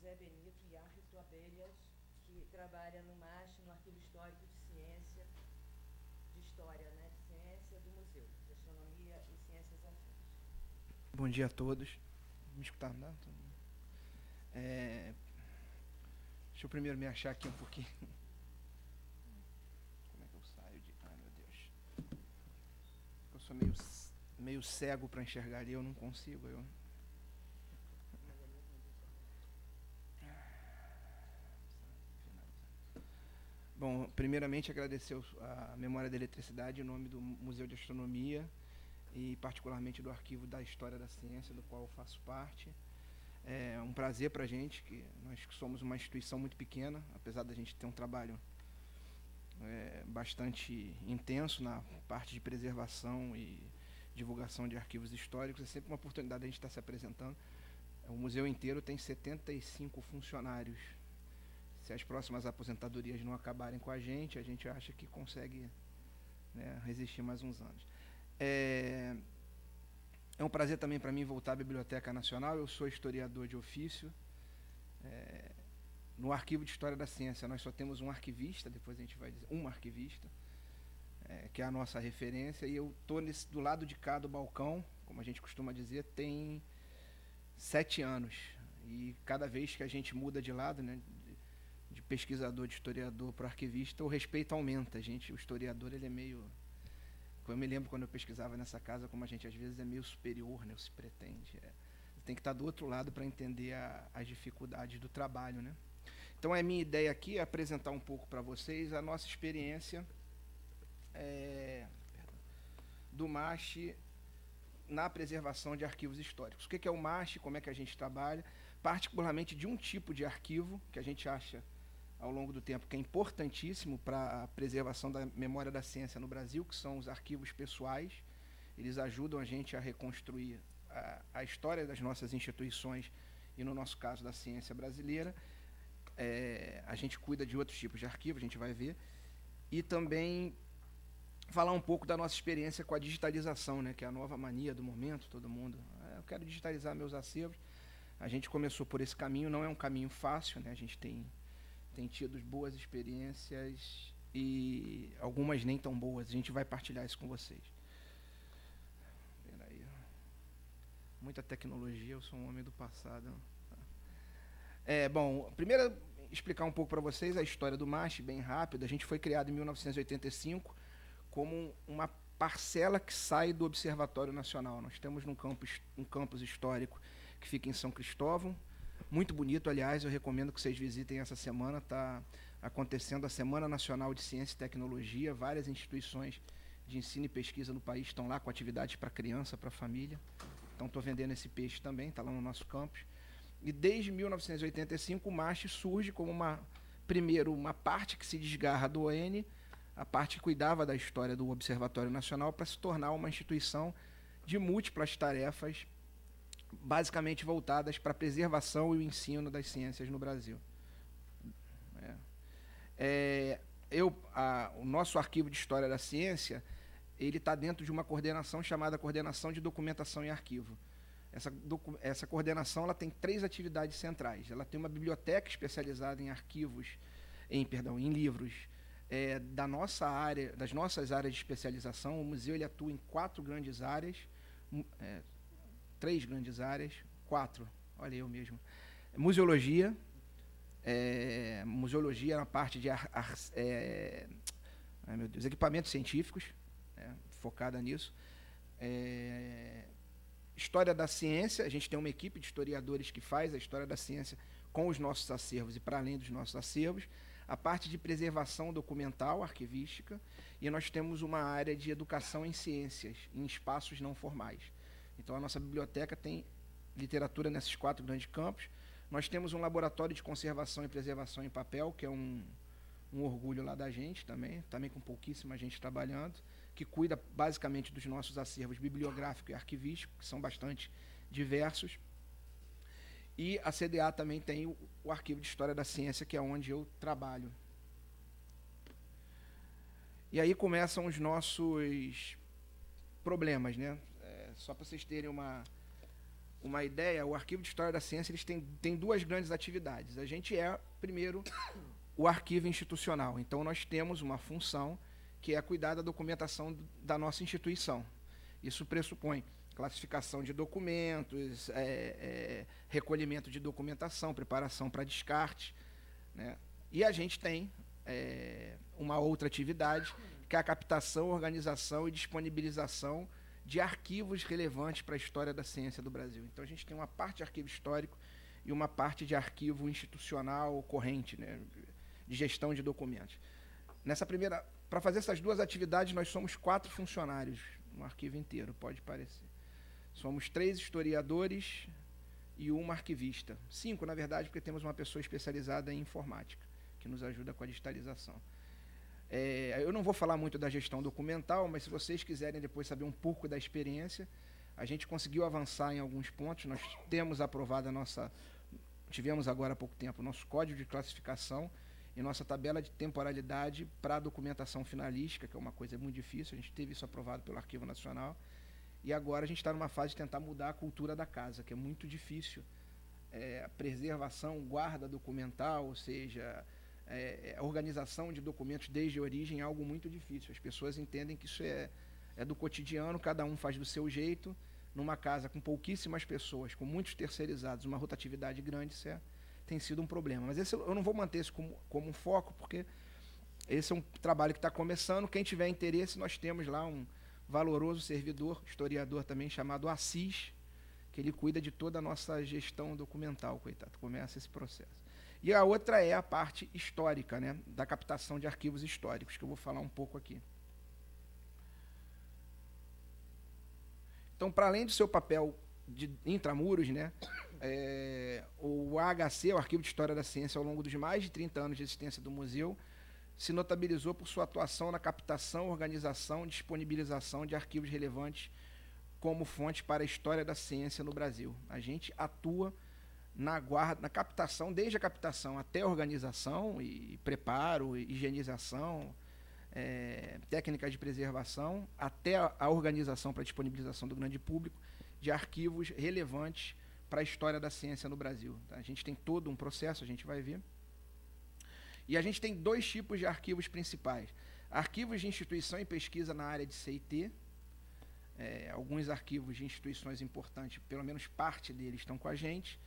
José Benito Iarrito Abelhas, que trabalha no MASH, no Arquivo Histórico de Ciência, de História, né, de Ciência do Museu, de Astronomia e Ciências Afins. Bom dia a todos. Me escutar, não? Deixa eu primeiro me achar aqui um pouquinho. Como é que eu saio de... Ai, meu Deus. Eu sou meio cego para enxergar ali, eu não consigo. Bom, primeiramente agradecer a Memória da Eletricidade em nome do Museu de Astronomia e particularmente do Arquivo da História da Ciência, do qual eu faço parte. É um prazer para a gente, que nós somos uma instituição muito pequena, apesar da gente ter um trabalho bastante intenso na parte de preservação e divulgação de arquivos históricos. É sempre uma oportunidade de a gente estar se apresentando. O museu inteiro tem 75 funcionários. Se as próximas aposentadorias não acabarem com a gente acha que consegue, né, resistir mais uns anos. É um prazer também para mim voltar à Biblioteca Nacional. Eu sou historiador de ofício. No Arquivo de História da Ciência, nós só temos um arquivista, depois a gente vai dizer, um arquivista, que é a nossa referência, e eu estou do lado de cá do balcão, como a gente costuma dizer, tem 7 anos. E cada vez que a gente muda de lado, né, de pesquisador, de historiador para arquivista, o respeito aumenta. O historiador, ele é meio... Eu me lembro quando eu pesquisava nessa casa, como a gente às vezes é meio superior, né, se pretende. Tem que estar do outro lado para entender as dificuldades do trabalho, né? Então, a minha ideia aqui é apresentar um pouco para vocês a nossa experiência do MASH na preservação de arquivos históricos. O que é o MASH, como é que a gente trabalha, particularmente de um tipo de arquivo que a gente acha, ao longo do tempo, que é importantíssimo para a preservação da memória da ciência no Brasil, que são os arquivos pessoais. Eles ajudam a gente a reconstruir a história das nossas instituições e, no nosso caso, da ciência brasileira. A gente cuida de outros tipos de arquivos, a gente vai ver. E também falar um pouco da nossa experiência com a digitalização, né, que é a nova mania do momento, todo mundo. Eu quero digitalizar meus acervos. A gente começou por esse caminho, não é um caminho fácil, né, a gente tem tido boas experiências e algumas nem tão boas. A gente vai partilhar isso com vocês. Peraí. Muita tecnologia, eu sou um homem do passado. Bom, primeiro explicar um pouco para vocês a história do MASH, bem rápido. A gente foi criado em 1985 como uma parcela que sai do Observatório Nacional. Nós temos um campus histórico que fica em São Cristóvão, muito bonito, aliás, eu recomendo que vocês visitem essa semana. Está acontecendo a Semana Nacional de Ciência e Tecnologia, várias instituições de ensino e pesquisa no país estão lá com atividades para criança, para família. Então, estou vendendo esse peixe também, está lá no nosso campus. E desde 1985 o MASH surge como primeiro uma parte que se desgarra do ON, a parte que cuidava da história do Observatório Nacional, para se tornar uma instituição de múltiplas tarefas, basicamente voltadas para a preservação e o ensino das ciências no Brasil. O nosso arquivo de História da Ciência, ele está dentro de uma coordenação chamada Coordenação de Documentação e Arquivo. Essa coordenação, ela tem 3 atividades centrais. Ela tem uma biblioteca especializada em arquivos, em livros da nossa área, das nossas áreas de especialização. O museu, ele atua em 4 grandes áreas, 3 grandes áreas, 4, olha eu mesmo. Museologia, museologia na parte de equipamentos científicos, focada nisso. História da ciência, a gente tem uma equipe de historiadores que faz a história da ciência com os nossos acervos e para além dos nossos acervos. A parte de preservação documental, arquivística, e nós temos uma área de educação em ciências, em espaços não formais. Então, a nossa biblioteca tem literatura nesses 4 grandes campos. Nós temos um laboratório de conservação e preservação em papel, que é um orgulho lá da gente também com pouquíssima gente trabalhando, que cuida basicamente dos nossos acervos bibliográfico e arquivístico, que são bastante diversos. E a CDA também tem o Arquivo de História da Ciência, que é onde eu trabalho. E aí começam os nossos problemas, né? Só para vocês terem uma ideia, o Arquivo de História da Ciência eles têm duas grandes atividades. A gente é, primeiro, o arquivo institucional. Então, nós temos uma função que é cuidar da documentação da nossa instituição. Isso pressupõe classificação de documentos, recolhimento de documentação, preparação para descarte, né? E a gente tem uma outra atividade, que é a captação, organização e disponibilização de arquivos relevantes para a história da ciência do Brasil. Então, a gente tem uma parte de arquivo histórico e uma parte de arquivo institucional corrente, né, de gestão de documentos. Para fazer essas duas atividades, nós somos 4 funcionários no arquivo inteiro, pode parecer. Somos 3 historiadores e 1 arquivista. 5, na verdade, porque temos uma pessoa especializada em informática, que nos ajuda com a digitalização. Eu não vou falar muito da gestão documental, mas se vocês quiserem depois saber um pouco da experiência, a gente conseguiu avançar em alguns pontos. Nós temos aprovado tivemos agora há pouco tempo, o nosso código de classificação e nossa tabela de temporalidade para a documentação finalística, que é uma coisa muito difícil. A gente teve isso aprovado pelo Arquivo Nacional. E agora a gente está numa fase de tentar mudar a cultura da casa, que é muito difícil. A preservação, guarda documental, ou seja, a organização de documentos desde a origem é algo muito difícil. As pessoas entendem que isso é do cotidiano, cada um faz do seu jeito. Numa casa com pouquíssimas pessoas, com muitos terceirizados, uma rotatividade grande, isso tem sido um problema. Mas eu não vou manter isso como um foco, porque esse é um trabalho que está começando. Quem tiver interesse, nós temos lá um valoroso servidor, historiador também, chamado Assis, que ele cuida de toda a nossa gestão documental, coitado, começa esse processo. E a outra é a parte histórica, né, da captação de arquivos históricos, que eu vou falar um pouco aqui. Então, para além do seu papel de intramuros, né, o AHC, o Arquivo de História da Ciência, ao longo dos mais de 30 anos de existência do museu, se notabilizou por sua atuação na captação, organização e disponibilização de arquivos relevantes como fonte para a história da ciência no Brasil. A gente atua na captação, desde a captação até a organização e preparo, higienização, técnicas de preservação, até a organização para a disponibilização do grande público de arquivos relevantes para a história da ciência no Brasil. Tá? A gente tem todo um processo, a gente vai ver. E a gente tem 2 tipos de arquivos principais. Arquivos de instituição e pesquisa na área de CIT. Alguns arquivos de instituições importantes, pelo menos parte deles estão com a gente.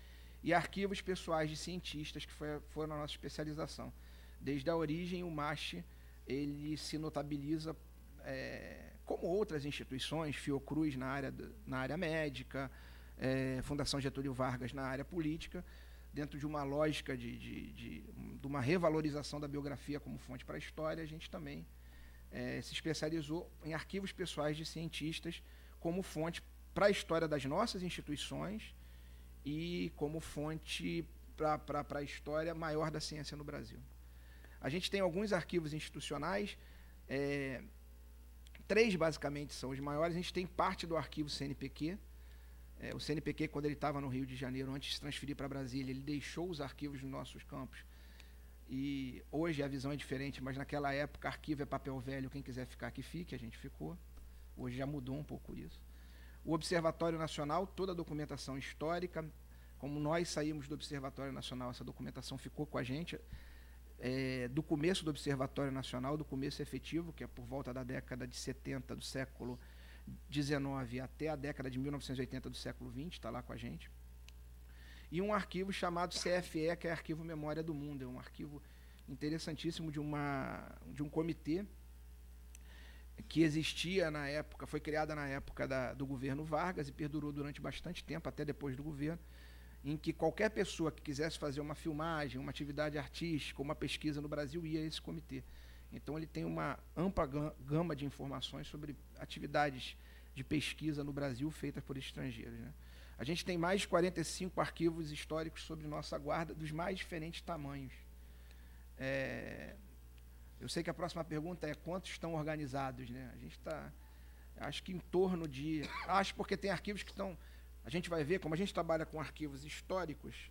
E arquivos pessoais de cientistas, que foram a nossa especialização. Desde a origem, o MASH ele se notabiliza como outras instituições, Fiocruz na área médica, Fundação Getúlio Vargas na área política, dentro de uma lógica de uma revalorização da biografia como fonte para a história. A gente também se especializou em arquivos pessoais de cientistas como fonte para a história das nossas instituições e como fonte para a história maior da ciência no Brasil. A gente tem alguns arquivos institucionais, 3 basicamente são os maiores. A gente tem parte do arquivo CNPq. O CNPq, quando ele estava no Rio de Janeiro, antes de se transferir para Brasília, ele deixou os arquivos nos nossos campos. E hoje a visão é diferente, mas naquela época arquivo é papel velho, quem quiser ficar que fique, a gente ficou. Hoje já mudou um pouco isso. O Observatório Nacional, toda a documentação histórica, como nós saímos do Observatório Nacional, essa documentação ficou com a gente. Do começo do Observatório Nacional, do começo efetivo, que é por volta da década de 70 do século XIX até a década de 1980 do século XX, está lá com a gente. E um arquivo chamado CFE, que é Arquivo Memória do Mundo, é um arquivo interessantíssimo de um comitê que existia na época, foi criada na época do governo Vargas e perdurou durante bastante tempo, até depois do governo, em que qualquer pessoa que quisesse fazer uma filmagem, uma atividade artística, uma pesquisa no Brasil, ia a esse comitê. Então, ele tem uma ampla gama de informações sobre atividades de pesquisa no Brasil feitas por estrangeiros, né? A gente tem mais de 45 arquivos históricos sob nossa guarda, dos mais diferentes tamanhos. Eu sei que a próxima pergunta é quantos estão organizados, né? A gente está, acho que em torno de... Acho porque tem arquivos que estão... A gente vai ver, como a gente trabalha com arquivos históricos,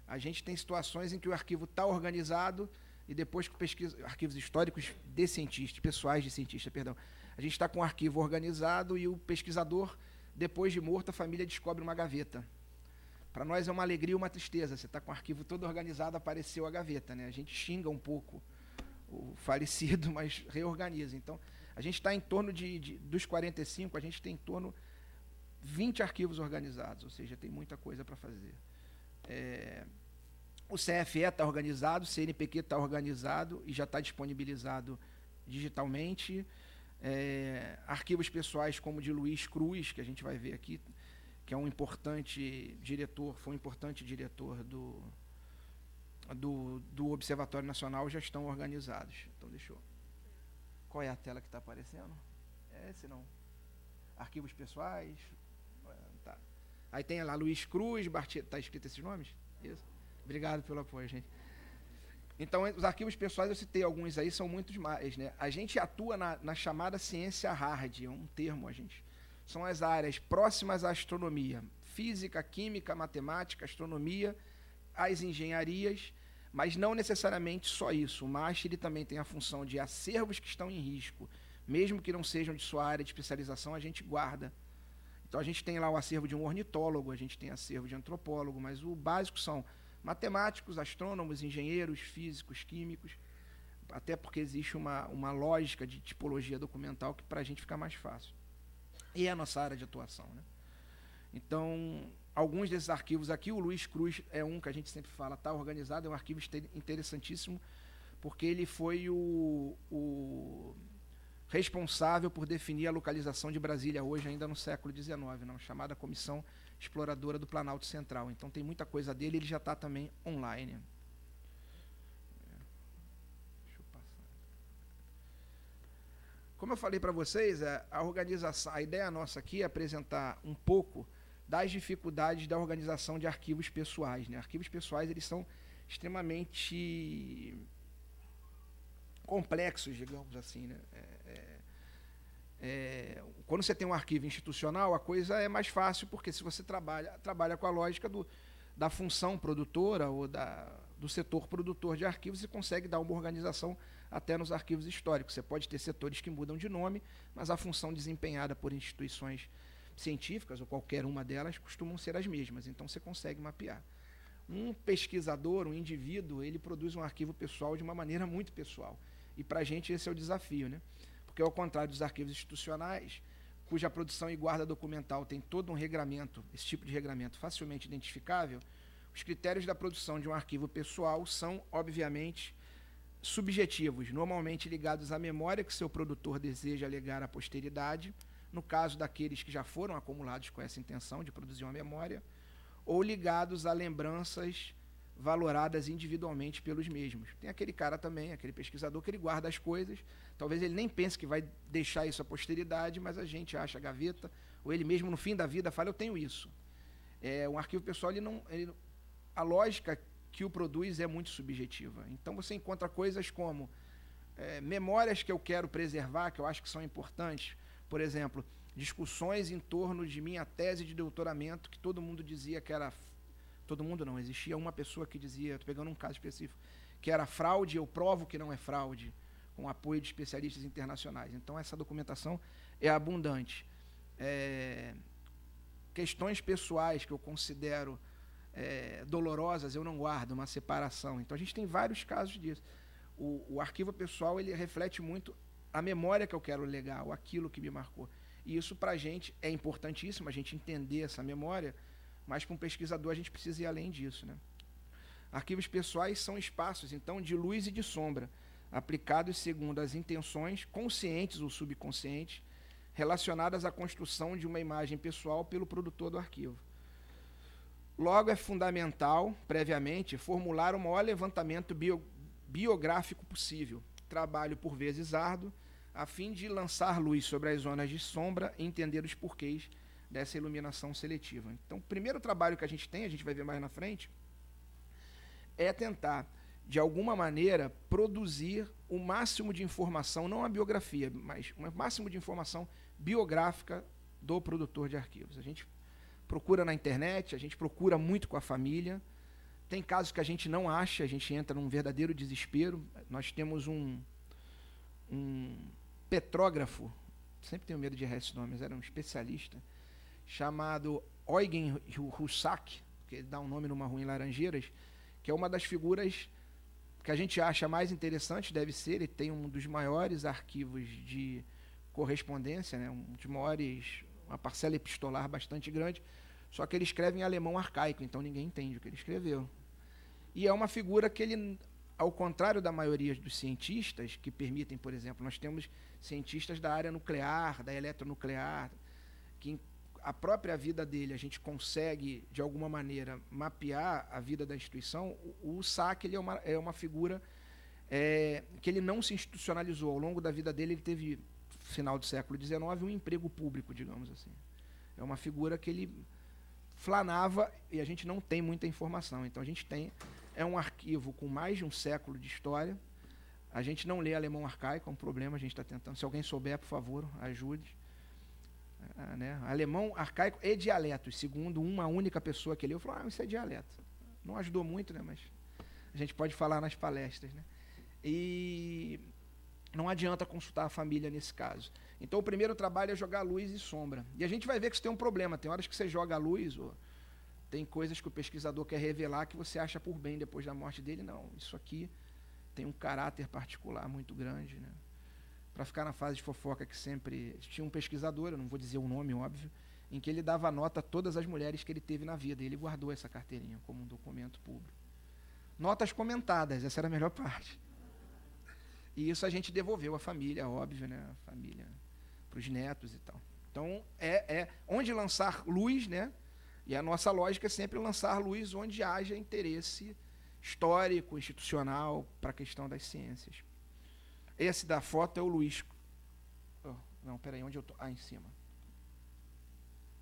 a gente tem situações em que o arquivo está organizado e depois que arquivos históricos de cientistas, pessoais de cientista, perdão. A gente está com o arquivo organizado e o pesquisador depois de morto, a família descobre uma gaveta. Para nós é uma alegria e uma tristeza. Você está com o arquivo todo organizado, apareceu a gaveta, né? A gente xinga um pouco o falecido, mas reorganiza. Então, a gente está em torno dos 45, a gente tem em torno 20 arquivos organizados, ou seja, tem muita coisa para fazer. O CFE está organizado, o CNPq está organizado e já está disponibilizado digitalmente. Arquivos pessoais como o de Luiz Cruz, que a gente vai ver aqui, que é um importante diretor, foi um importante diretor do Observatório Nacional, já estão organizados. Então, deixa eu... Qual é a tela que está aparecendo? Esse não. Arquivos pessoais. Tá. Aí tem lá Luiz Cruz, está escrito esses nomes? Isso. Obrigado pelo apoio, gente. Então, os arquivos pessoais, eu citei alguns aí, são muitos mais, né? A gente atua na chamada ciência hard, é um termo, a gente. São as áreas próximas à astronomia. Física, química, matemática, astronomia, as engenharias, mas não necessariamente só isso. O MAST ele também tem a função de acervos que estão em risco, mesmo que não sejam de sua área de especialização, a gente guarda. Então, a gente tem lá o acervo de um ornitólogo, a gente tem acervo de antropólogo, mas o básico são matemáticos, astrônomos, engenheiros, físicos, químicos, até porque existe uma lógica de tipologia documental que para a gente fica mais fácil. E é a nossa área de atuação, né? Então, alguns desses arquivos aqui, o Luiz Cruz é um que a gente sempre fala, está organizado, é um arquivo interessantíssimo, porque ele foi o responsável por definir a localização de Brasília hoje, ainda no século XIX, não, chamada Comissão Exploradora do Planalto Central. Então tem muita coisa dele, ele já está também online. Deixa eu passar. Como eu falei para vocês, a organização, a ideia nossa aqui é apresentar um pouco das dificuldades da organização de arquivos pessoais, né? Arquivos pessoais, eles são extremamente complexos, digamos assim, né? Quando você tem um arquivo institucional, a coisa é mais fácil, porque se você trabalha com a lógica da função produtora ou do setor produtor de arquivos, você consegue dar uma organização até nos arquivos históricos. Você pode ter setores que mudam de nome, mas a função desempenhada por instituições científicas, ou qualquer uma delas, costumam ser as mesmas. Então, você consegue mapear. Um pesquisador, um indivíduo, ele produz um arquivo pessoal de uma maneira muito pessoal. E, para a gente, esse é o desafio, né? Porque, ao contrário dos arquivos institucionais, cuja produção e guarda documental tem todo um regramento, esse tipo de regramento facilmente identificável, os critérios da produção de um arquivo pessoal são, obviamente, subjetivos, normalmente ligados à memória que seu produtor deseja legar à posteridade, no caso daqueles que já foram acumulados com essa intenção de produzir uma memória, ou ligados a lembranças valoradas individualmente pelos mesmos. Tem aquele cara também, aquele pesquisador, que ele guarda as coisas, talvez ele nem pense que vai deixar isso à posteridade, mas a gente acha a gaveta, ou ele mesmo no fim da vida fala, eu tenho isso. Um arquivo pessoal, a lógica que o produz é muito subjetiva. Então você encontra coisas como memórias que eu quero preservar, que eu acho que são importantes, por exemplo, discussões em torno de minha tese de doutoramento, que todo mundo dizia que era... Todo mundo não, existia uma pessoa que dizia, estou pegando um caso específico, que era fraude, eu provo que não é fraude, com apoio de especialistas internacionais. Então, essa documentação é abundante. Questões pessoais que eu considero dolorosas, eu não guardo, uma separação. Então, a gente tem vários casos disso. O arquivo pessoal, ele reflete muito a memória que eu quero legar, ou aquilo que me marcou. E isso, para a gente, é importantíssimo, a gente entender essa memória, mas para um pesquisador a gente precisa ir além disso, né? Arquivos pessoais são espaços, então, de luz e de sombra, aplicados segundo as intenções, conscientes ou subconscientes, relacionadas à construção de uma imagem pessoal pelo produtor do arquivo. Logo, é fundamental, previamente, formular o maior levantamento biográfico possível, trabalho por vezes árduo, a fim de lançar luz sobre as zonas de sombra e entender os porquês dessa iluminação seletiva. Então, o primeiro trabalho que a gente tem, a gente vai ver mais na frente, é tentar, de alguma maneira, produzir o máximo de informação, não a biografia, mas o máximo de informação biográfica do produtor de arquivos. A gente procura na internet, a gente procura muito com a família, tem casos que a gente não acha, a gente entra num verdadeiro desespero. Nós temos um petrógrafo, sempre tenho medo de errar esse nome, mas era um especialista, chamado Eugen Hussack, que dá um nome numa rua em Laranjeiras, que é uma das figuras que a gente acha mais interessante, deve ser, ele tem um dos maiores arquivos de correspondência, né, um dos maiores, uma parcela epistolar bastante grande, só que ele escreve em alemão arcaico, então ninguém entende o que ele escreveu. E é uma figura que ele, ao contrário da maioria dos cientistas, que permitem, por exemplo, nós temos cientistas da área nuclear, da eletronuclear, que a própria vida dele a gente consegue, de alguma maneira, mapear a vida da instituição. O Sack ele é uma figura que ele não se institucionalizou. Ao longo da vida dele, ele teve, no final do século XIX, um emprego público, digamos assim. É uma figura que ele flanava e a gente não tem muita informação. Então, a gente tem um arquivo com mais de um século de história. A gente não lê alemão arcaico, é um problema, a gente está tentando. Se alguém souber, por favor, ajude. Né? Alemão arcaico e dialetos, segundo uma única pessoa que leu, falou, isso é dialeto. Não ajudou muito, né? Mas a gente pode falar nas palestras. Né? E não adianta consultar a família nesse caso. Então, o primeiro trabalho é jogar luz e sombra. E a gente vai ver que isso tem um problema. Tem horas que você joga a luz, ou tem coisas que o pesquisador quer revelar que você acha por bem depois da morte dele. Não, isso aqui tem um caráter particular muito grande, né? Para ficar na fase de fofoca que sempre... Tinha um pesquisador, eu não vou dizer o nome, óbvio, em que ele dava nota a todas as mulheres que ele teve na vida. E ele guardou essa carteirinha como um documento público. Notas comentadas, essa era a melhor parte. E isso a gente devolveu à família, óbvio, né? A família, para os netos e tal. Então, onde lançar luz, né? E a nossa lógica é sempre lançar luz onde haja interesse histórico, institucional, para a questão das ciências. Esse da foto é o Luiz. Oh, não, peraí, onde eu estou? Em cima.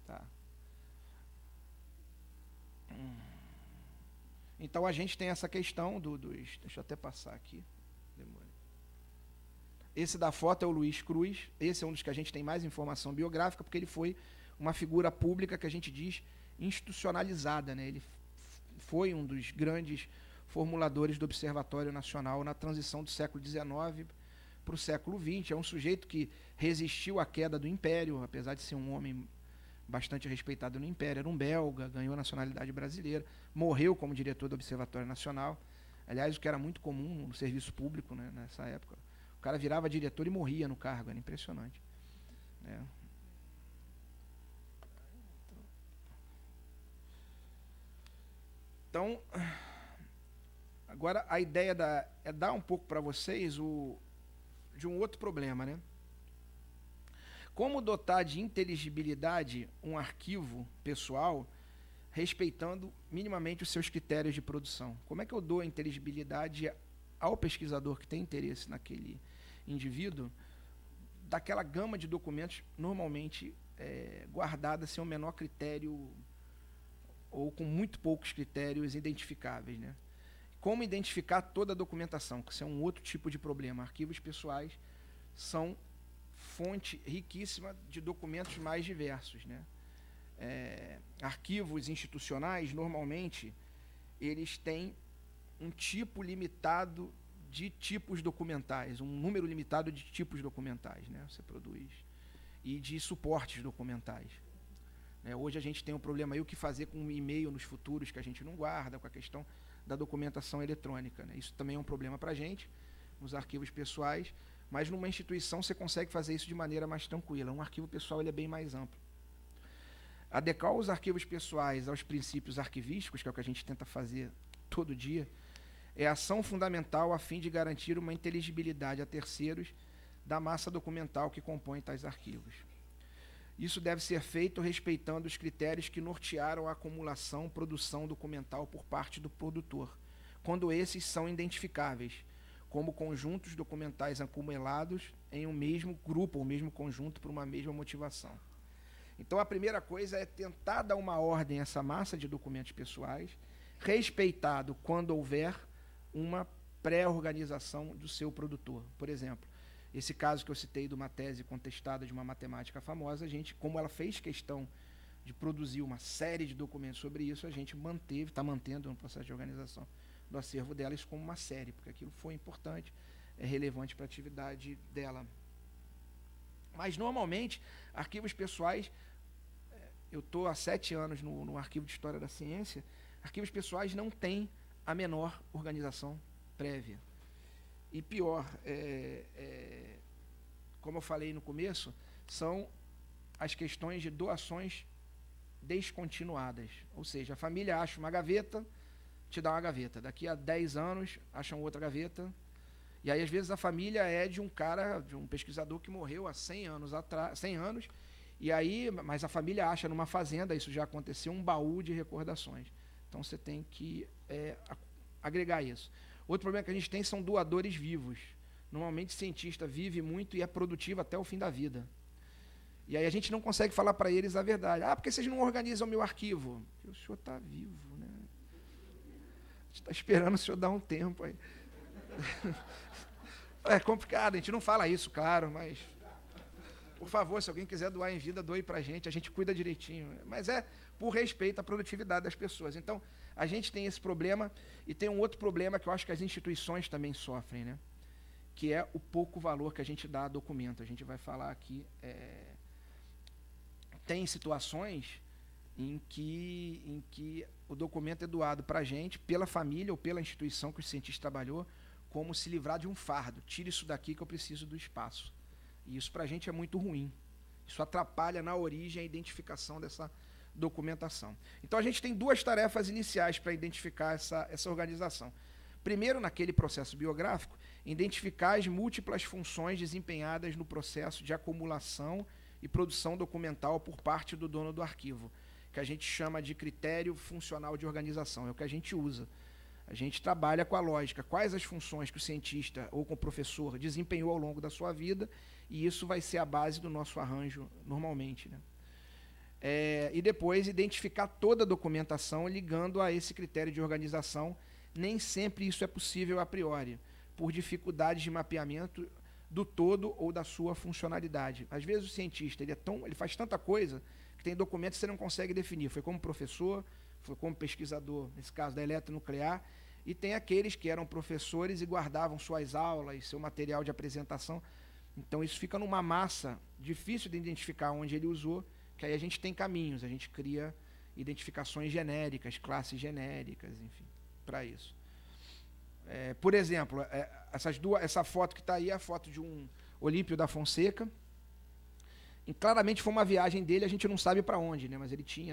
Tá. Então, a gente tem essa questão dos... Deixa eu até passar aqui. Demora. Esse da foto é o Luiz Cruz. Esse é um dos que a gente tem mais informação biográfica, porque ele foi uma figura pública que a gente diz institucionalizada, né? Ele foi um dos grandes formuladores do Observatório Nacional na transição do século XIX para o século XX. É um sujeito que resistiu à queda do Império, apesar de ser um homem bastante respeitado no Império. Era um belga, ganhou a nacionalidade brasileira, morreu como diretor do Observatório Nacional. Aliás, o que era muito comum no serviço público, né, nessa época. O cara virava diretor e morria no cargo, era impressionante. Né? Então, agora a ideia é dar um pouco para vocês de um outro problema, né? Como dotar de inteligibilidade um arquivo pessoal respeitando minimamente os seus critérios de produção? Como é que eu dou a inteligibilidade ao pesquisador que tem interesse naquele indivíduo daquela gama de documentos normalmente guardada sem o menor critério ou com muito poucos critérios identificáveis, né? Como identificar toda a documentação, que isso é um outro tipo de problema. Arquivos pessoais são fonte riquíssima de documentos mais diversos, né? Arquivos institucionais, normalmente, eles têm um tipo limitado de tipos documentais, um número limitado de tipos documentais, né? Você produz. E de suportes documentais. Hoje a gente tem um problema aí, o que fazer com um e-mail nos futuros que a gente não guarda, com a questão da documentação eletrônica, né? Isso também é um problema para a gente, nos arquivos pessoais, mas numa instituição você consegue fazer isso de maneira mais tranquila. Um arquivo pessoal ele é bem mais amplo. Adequar os arquivos pessoais aos princípios arquivísticos, que é o que a gente tenta fazer todo dia, é ação fundamental a fim de garantir uma inteligibilidade a terceiros da massa documental que compõe tais arquivos. Isso deve ser feito respeitando os critérios que nortearam a acumulação, produção documental por parte do produtor, quando esses são identificáveis, como conjuntos documentais acumulados em um mesmo grupo ou mesmo conjunto por uma mesma motivação. Então, a primeira coisa é tentar dar uma ordem a essa massa de documentos pessoais, respeitado quando houver uma pré-organização do seu produtor. Por exemplo, esse caso que eu citei de uma tese contestada de uma matemática famosa, a gente, como ela fez questão de produzir uma série de documentos sobre isso, a gente está mantendo no processo de organização do acervo dela isso como uma série, porque aquilo foi importante, é relevante para a atividade dela. Mas, normalmente, arquivos pessoais eu estou há 7 anos no Arquivo de História da Ciência. Arquivos pessoais não têm a menor organização prévia. E pior, como eu falei no começo, são as questões de doações descontinuadas. Ou seja, a família acha uma gaveta, te dá uma gaveta. Daqui a 10 anos, acham outra gaveta. E aí, às vezes, a família é de um cara, de um pesquisador que morreu há 100 anos atrás, 100 anos, e aí, mas a família acha numa fazenda, isso já aconteceu, um baú de recordações. Então, você tem que agregar isso. Outro problema que a gente tem são doadores vivos. Normalmente, cientista vive muito e é produtivo até o fim da vida. E aí a gente não consegue falar para eles a verdade. Ah, porque vocês não organizam o meu arquivo? Porque o senhor está vivo, né? A gente está esperando o senhor dar um tempo aí. É complicado, a gente não fala isso, claro, mas... Por favor, se alguém quiser doar em vida, doe para a gente cuida direitinho. Mas é por respeito à produtividade das pessoas. Então, a gente tem esse problema, e tem um outro problema que eu acho que as instituições também sofrem, né? Que é o pouco valor que a gente dá a documento. A gente vai falar aqui... Tem situações em que o documento é doado para a gente, pela família ou pela instituição que o cientista trabalhou, como se livrar de um fardo. Tira isso daqui que eu preciso do espaço. E isso para a gente é muito ruim. Isso atrapalha na origem a identificação dessa documentação. Então a gente tem 2 tarefas iniciais para identificar essa organização. Primeiro, naquele processo biográfico, identificar as múltiplas funções desempenhadas no processo de acumulação e produção documental por parte do dono do arquivo, que a gente chama de critério funcional de organização, é o que a gente usa. A gente trabalha com a lógica, quais as funções que o cientista ou com o professor desempenhou ao longo da sua vida, e isso vai ser a base do nosso arranjo normalmente, né? E depois identificar toda a documentação ligando a esse critério de organização. Nem sempre isso é possível a priori, por dificuldades de mapeamento do todo ou da sua funcionalidade. Às vezes o cientista ele faz tanta coisa que tem documentos que você não consegue definir. Foi como professor, foi como pesquisador, nesse caso da eletronuclear, e tem aqueles que eram professores e guardavam suas aulas, seu material de apresentação. Então isso fica numa massa difícil de identificar onde ele usou, que aí a gente tem caminhos, a gente cria identificações genéricas, classes genéricas, enfim, para isso. Por exemplo, essa foto que está aí é a foto de um Olímpio da Fonseca. E claramente foi uma viagem dele, a gente não sabe para onde, né? Mas ele tinha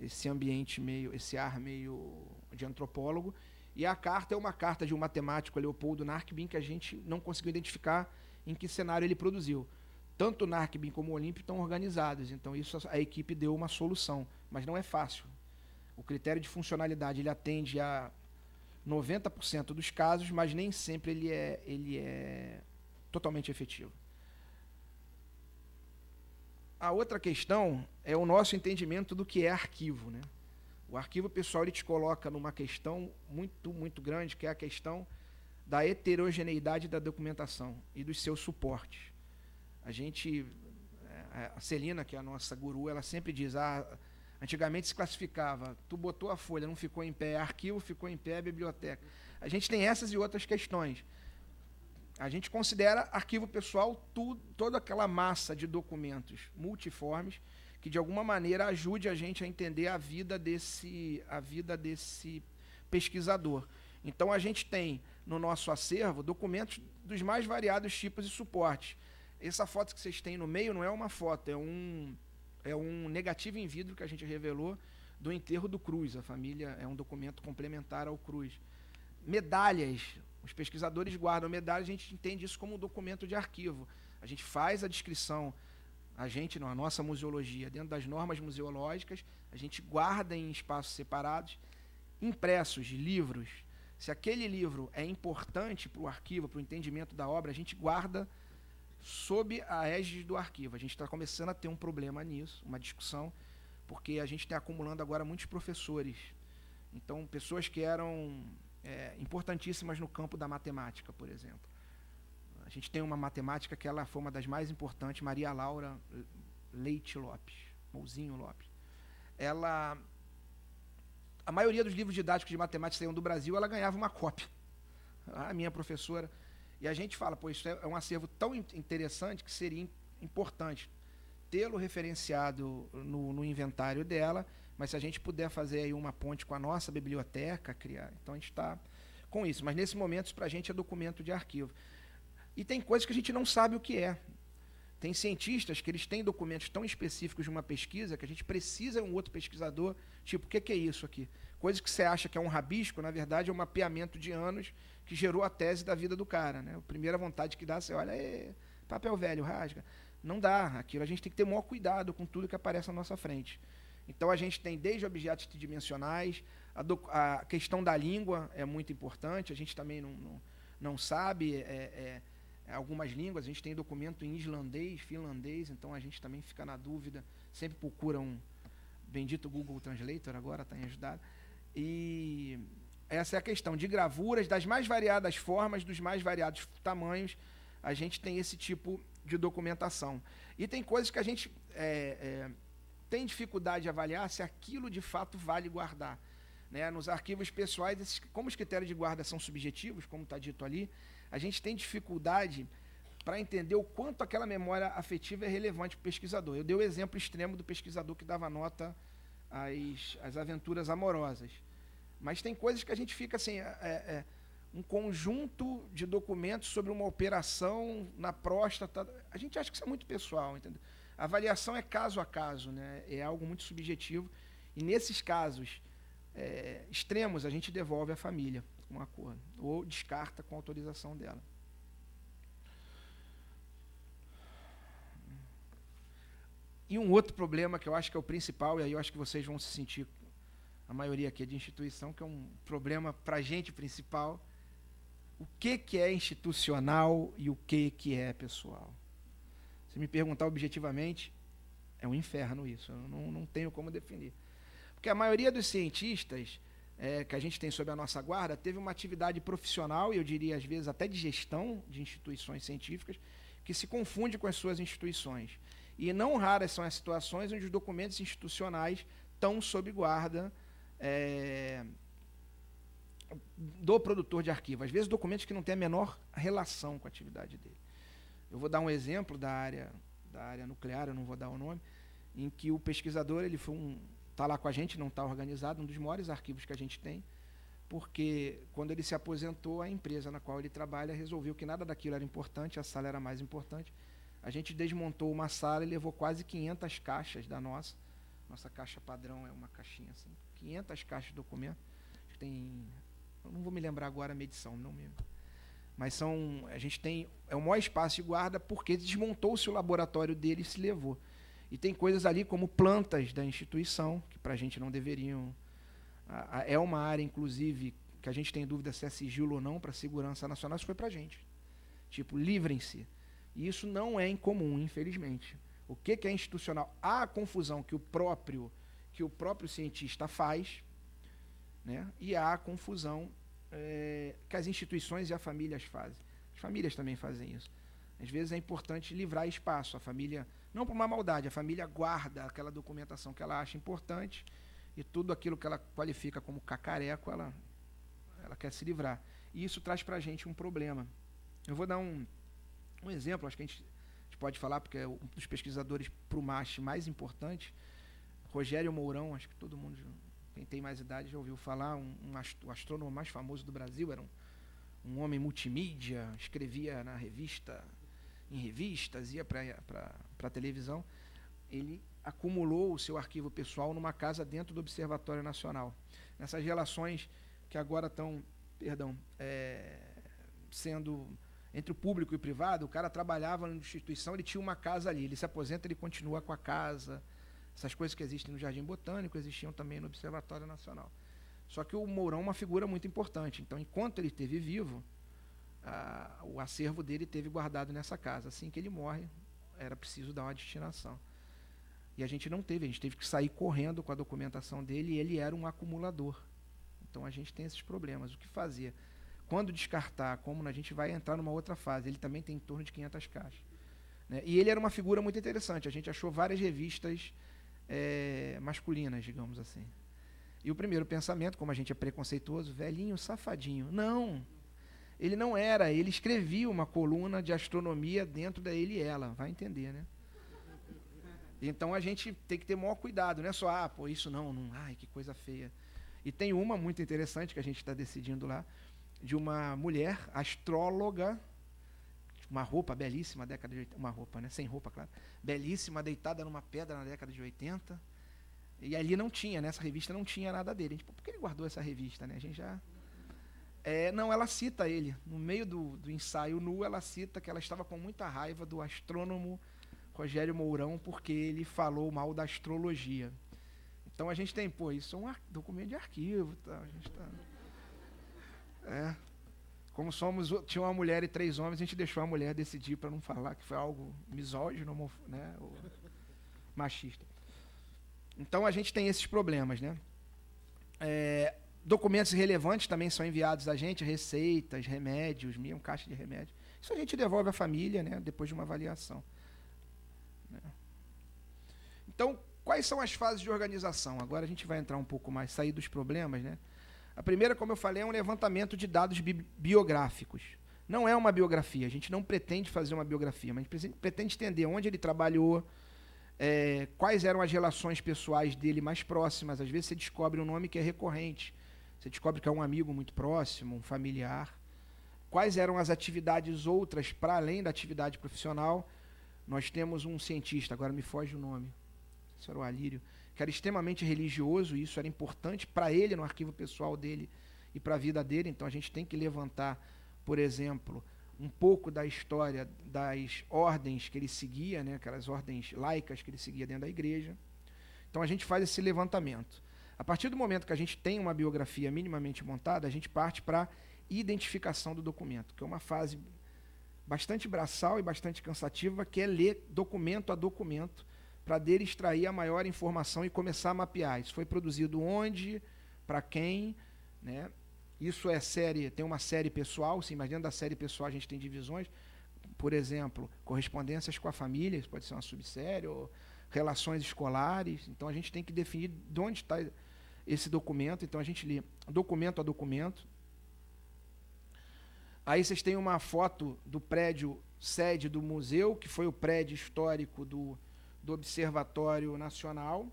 esse ambiente esse ar meio de antropólogo. E a carta é uma carta de um matemático, Leopoldo Narquebin, que a gente não conseguiu identificar em que cenário ele produziu. Tanto o Narquebin como o Olímpio estão organizados, então isso a equipe deu uma solução, mas não é fácil. O critério de funcionalidade ele atende a 90% dos casos, mas nem sempre ele é totalmente efetivo. A outra questão é o nosso entendimento do que é arquivo, né? O arquivo pessoal ele te coloca numa questão muito, muito grande, que é a questão da heterogeneidade da documentação e dos seus suportes. A Celina, que é a nossa guru, ela sempre diz, antigamente se classificava, tu botou a folha, não ficou em pé, arquivo ficou em pé, biblioteca. A gente tem essas e outras questões. A gente considera arquivo pessoal toda aquela massa de documentos multiformes que, de alguma maneira, ajude a gente a entender a vida desse pesquisador. Então, a gente tem no nosso acervo documentos dos mais variados tipos e suportes. Essa foto que vocês têm no meio não é uma foto, é um negativo em vidro que a gente revelou do enterro do Cruz. A família é um documento complementar ao Cruz. Medalhas. Os pesquisadores guardam medalhas, a gente entende isso como um documento de arquivo. A gente faz a descrição, a nossa museologia, dentro das normas museológicas, a gente guarda em espaços separados, impressos de livros. Se aquele livro é importante para o arquivo, para o entendimento da obra, a gente guarda sob a égide do arquivo. A gente está começando a ter um problema nisso, uma discussão, porque a gente está acumulando agora muitos professores. Então, pessoas que eram importantíssimas no campo da matemática, por exemplo. A gente tem uma matemática que ela foi uma das mais importantes, Maria Laura Leite Lopes, Mouzinho Lopes. A maioria dos livros didáticos de matemática que saíam do Brasil, ela ganhava uma cópia. A minha professora. E a gente fala, isso é um acervo tão interessante que seria importante tê-lo referenciado no inventário dela, mas se a gente puder fazer aí uma ponte com a nossa biblioteca, criar, então a gente está com isso. Mas nesse momento isso para a gente é documento de arquivo. E tem coisas que a gente não sabe o que é. Tem cientistas que eles têm documentos tão específicos de uma pesquisa que a gente precisa de um outro pesquisador, tipo, o que é isso aqui? Coisa que você acha que é um rabisco, na verdade é um mapeamento de anos que gerou a tese da vida do cara, né? A primeira vontade que dá, você olha, papel velho, rasga. Não dá, aquilo a gente tem que ter o maior cuidado com tudo que aparece na nossa frente. Então a gente tem desde objetos tridimensionais, a questão da língua é muito importante, a gente também não sabe algumas línguas, a gente tem documento em islandês, finlandês, então a gente também fica na dúvida, sempre procura um bendito Google Translator, agora está em ajudado. E essa é a questão de gravuras, das mais variadas formas, dos mais variados tamanhos, a gente tem esse tipo de documentação. E tem coisas que a gente tem dificuldade de avaliar se aquilo de fato vale guardar. Né? Nos arquivos pessoais, como os critérios de guarda são subjetivos, como está dito ali, a gente tem dificuldade para entender o quanto aquela memória afetiva é relevante para o pesquisador. Eu dei o exemplo extremo do pesquisador que dava nota às aventuras amorosas. Mas tem coisas que a gente fica assim, um conjunto de documentos sobre uma operação na próstata. A gente acha que isso é muito pessoal, entendeu? A avaliação é caso a caso, né? É algo muito subjetivo. E nesses casos extremos, a gente devolve à família um acordo, ou descarta com autorização dela. E um outro problema que eu acho que é o principal, e aí eu acho que vocês vão se sentir, a maioria aqui é de instituição, que é um problema para a gente principal, o que é institucional e o que é pessoal. Se me perguntar objetivamente, é um inferno isso, eu não tenho como definir. Porque a maioria dos cientistas que a gente tem sob a nossa guarda teve uma atividade profissional, e eu diria às vezes até de gestão de instituições científicas, que se confunde com as suas instituições. E não raras são as situações onde os documentos institucionais estão sob guarda do produtor de arquivo. Às vezes documentos que não têm a menor relação com a atividade dele. Eu vou dar um exemplo da área nuclear, eu não vou dar o nome, em que o pesquisador ele está lá com a gente, não está organizado, um dos maiores arquivos que a gente tem, porque quando ele se aposentou, a empresa na qual ele trabalha resolveu que nada daquilo era importante, a sala era mais importante. A gente desmontou uma sala e levou quase 500 caixas da nossa caixa padrão é uma caixinha assim, 500 caixas de documento, eu não vou me lembrar agora a medição, mas a gente tem, é o maior espaço de guarda porque desmontou-se o laboratório dele e se levou. E tem coisas ali como plantas da instituição, que para a gente não deveriam, é uma área inclusive que a gente tem dúvida se é sigilo ou não para a segurança nacional, isso foi para a gente, tipo, livrem-se. E isso não é incomum, infelizmente. O que é institucional? Há a confusão que o próprio cientista faz, né? E há a confusão que as instituições e as famílias fazem. As famílias também fazem isso. Às vezes é importante livrar espaço. A família, não por uma maldade, a família guarda aquela documentação que ela acha importante e tudo aquilo que ela qualifica como cacareco, ela quer se livrar. E isso traz para a gente um problema. Eu vou dar um exemplo, acho que a gente pode falar, porque é um dos pesquisadores para o MASH mais importante, Rogério Mourão, acho que todo mundo, quem tem mais idade, já ouviu falar, o astrônomo mais famoso do Brasil, era um homem multimídia, escrevia em revistas, ia para a televisão. Ele acumulou o seu arquivo pessoal numa casa dentro do Observatório Nacional. Nessas relações que agora estão, sendo entre o público e o privado, o cara trabalhava na instituição, ele tinha uma casa ali, ele se aposenta, ele continua com a casa. Essas coisas que existem no Jardim Botânico existiam também no Observatório Nacional. Só que o Mourão é uma figura muito importante. Então, enquanto ele esteve vivo, o acervo dele esteve guardado nessa casa. Assim que ele morre, era preciso dar uma destinação. E a gente não teve, a gente teve que sair correndo com a documentação dele, e ele era um acumulador. Então, a gente tem esses problemas. O que fazer? Quando descartar, como a gente vai entrar numa outra fase? Ele também tem em torno de 500 caixas. Né? E ele era uma figura muito interessante. A gente achou várias revistas masculinas, digamos assim. E o primeiro pensamento, como a gente é preconceituoso, velhinho, safadinho. Não, ele não era. Ele escrevia uma coluna de astronomia dentro da Ele e Ela. Vai entender, né? Então a gente tem que ter maior cuidado, não é só, pô, isso não, ai, que coisa feia. E tem uma muito interessante que a gente está decidindo lá, de uma mulher astróloga, uma roupa belíssima, década de 80, uma roupa, né? Sem roupa, claro. Belíssima, deitada numa pedra na década de 80. E ali não tinha, nessa revista não tinha nada dele. A gente, por que ele guardou essa revista, né? A gente já... não, ela cita ele. No meio do ensaio nu, ela cita que ela estava com muita raiva do astrônomo Rogério Mourão, porque ele falou mal da astrologia. Então a gente tem, isso é um documento de arquivo. Tá? A gente tá... Como tinha uma mulher e 3 homens, a gente deixou a mulher decidir para não falar que foi algo misógino, né, ou machista. Então a gente tem esses problemas, né? Documentos relevantes também são enviados a gente, receitas, remédios, caixa de remédio. Isso a gente devolve à família, né, depois de uma avaliação. Né? Então, quais são as fases de organização? Agora a gente vai entrar um pouco mais, sair dos problemas, né? A primeira, como eu falei, é um levantamento de dados biográficos. Não é uma biografia, a gente não pretende fazer uma biografia, mas a gente pretende entender onde ele trabalhou, quais eram as relações pessoais dele mais próximas. Às vezes você descobre um nome que é recorrente, você descobre que é um amigo muito próximo, um familiar. Quais eram as atividades outras, para além da atividade profissional. Nós temos um cientista, agora me foge o nome, isso era o Alírio, que era extremamente religioso, e isso era importante para ele, no arquivo pessoal dele e para a vida dele. Então a gente tem que levantar, por exemplo, um pouco da história das ordens que ele seguia, né, aquelas ordens laicas que ele seguia dentro da igreja. Então a gente faz esse levantamento. A partir do momento que a gente tem uma biografia minimamente montada, a gente parte para a identificação do documento, que é uma fase bastante braçal e bastante cansativa, que é ler documento a documento, para dele extrair a maior informação e começar a mapear. Isso foi produzido onde, para quem, né? Isso tem uma série pessoal, sim, mas dentro da série pessoal a gente tem divisões. Por exemplo, correspondências com a família, isso pode ser uma subsérie, ou relações escolares. Então a gente tem que definir de onde está esse documento. Então a gente lê documento a documento. Aí vocês têm uma foto do prédio sede do museu, que foi o prédio histórico do Observatório Nacional,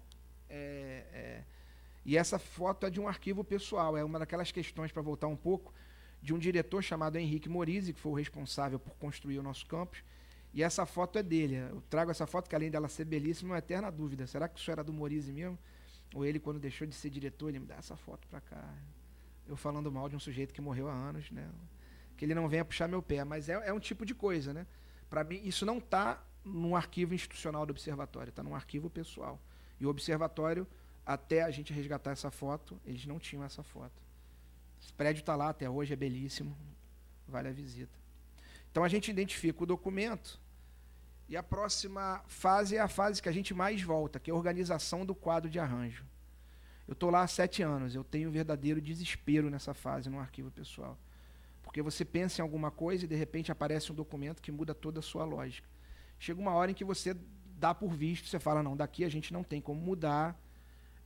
e essa foto é de um arquivo pessoal, é uma daquelas questões, para voltar um pouco, de um diretor chamado Henrique Morizzi, que foi o responsável por construir o nosso campus, e essa foto é dele. Eu trago essa foto, que além dela ser belíssima, é uma eterna dúvida, será que isso era do Morizzi mesmo? Ou ele, quando deixou de ser diretor, ele me dá essa foto para cá, eu falando mal de um sujeito que morreu há anos, né? Que ele não venha puxar meu pé, mas é um tipo de coisa, né? Para mim, isso não está num arquivo institucional do observatório, está num arquivo pessoal. E o observatório, até a gente resgatar essa foto, eles não tinham essa foto. Esse prédio está lá até hoje, é belíssimo, vale a visita. Então a gente identifica o documento, e a próxima fase é a fase que a gente mais volta, que é a organização do quadro de arranjo. Eu estou lá há 7 anos, eu tenho um verdadeiro desespero nessa fase no arquivo pessoal. Porque você pensa em alguma coisa e de repente aparece um documento que muda toda a sua lógica. Chega uma hora em que você dá por visto, você fala, não, daqui a gente não tem como mudar,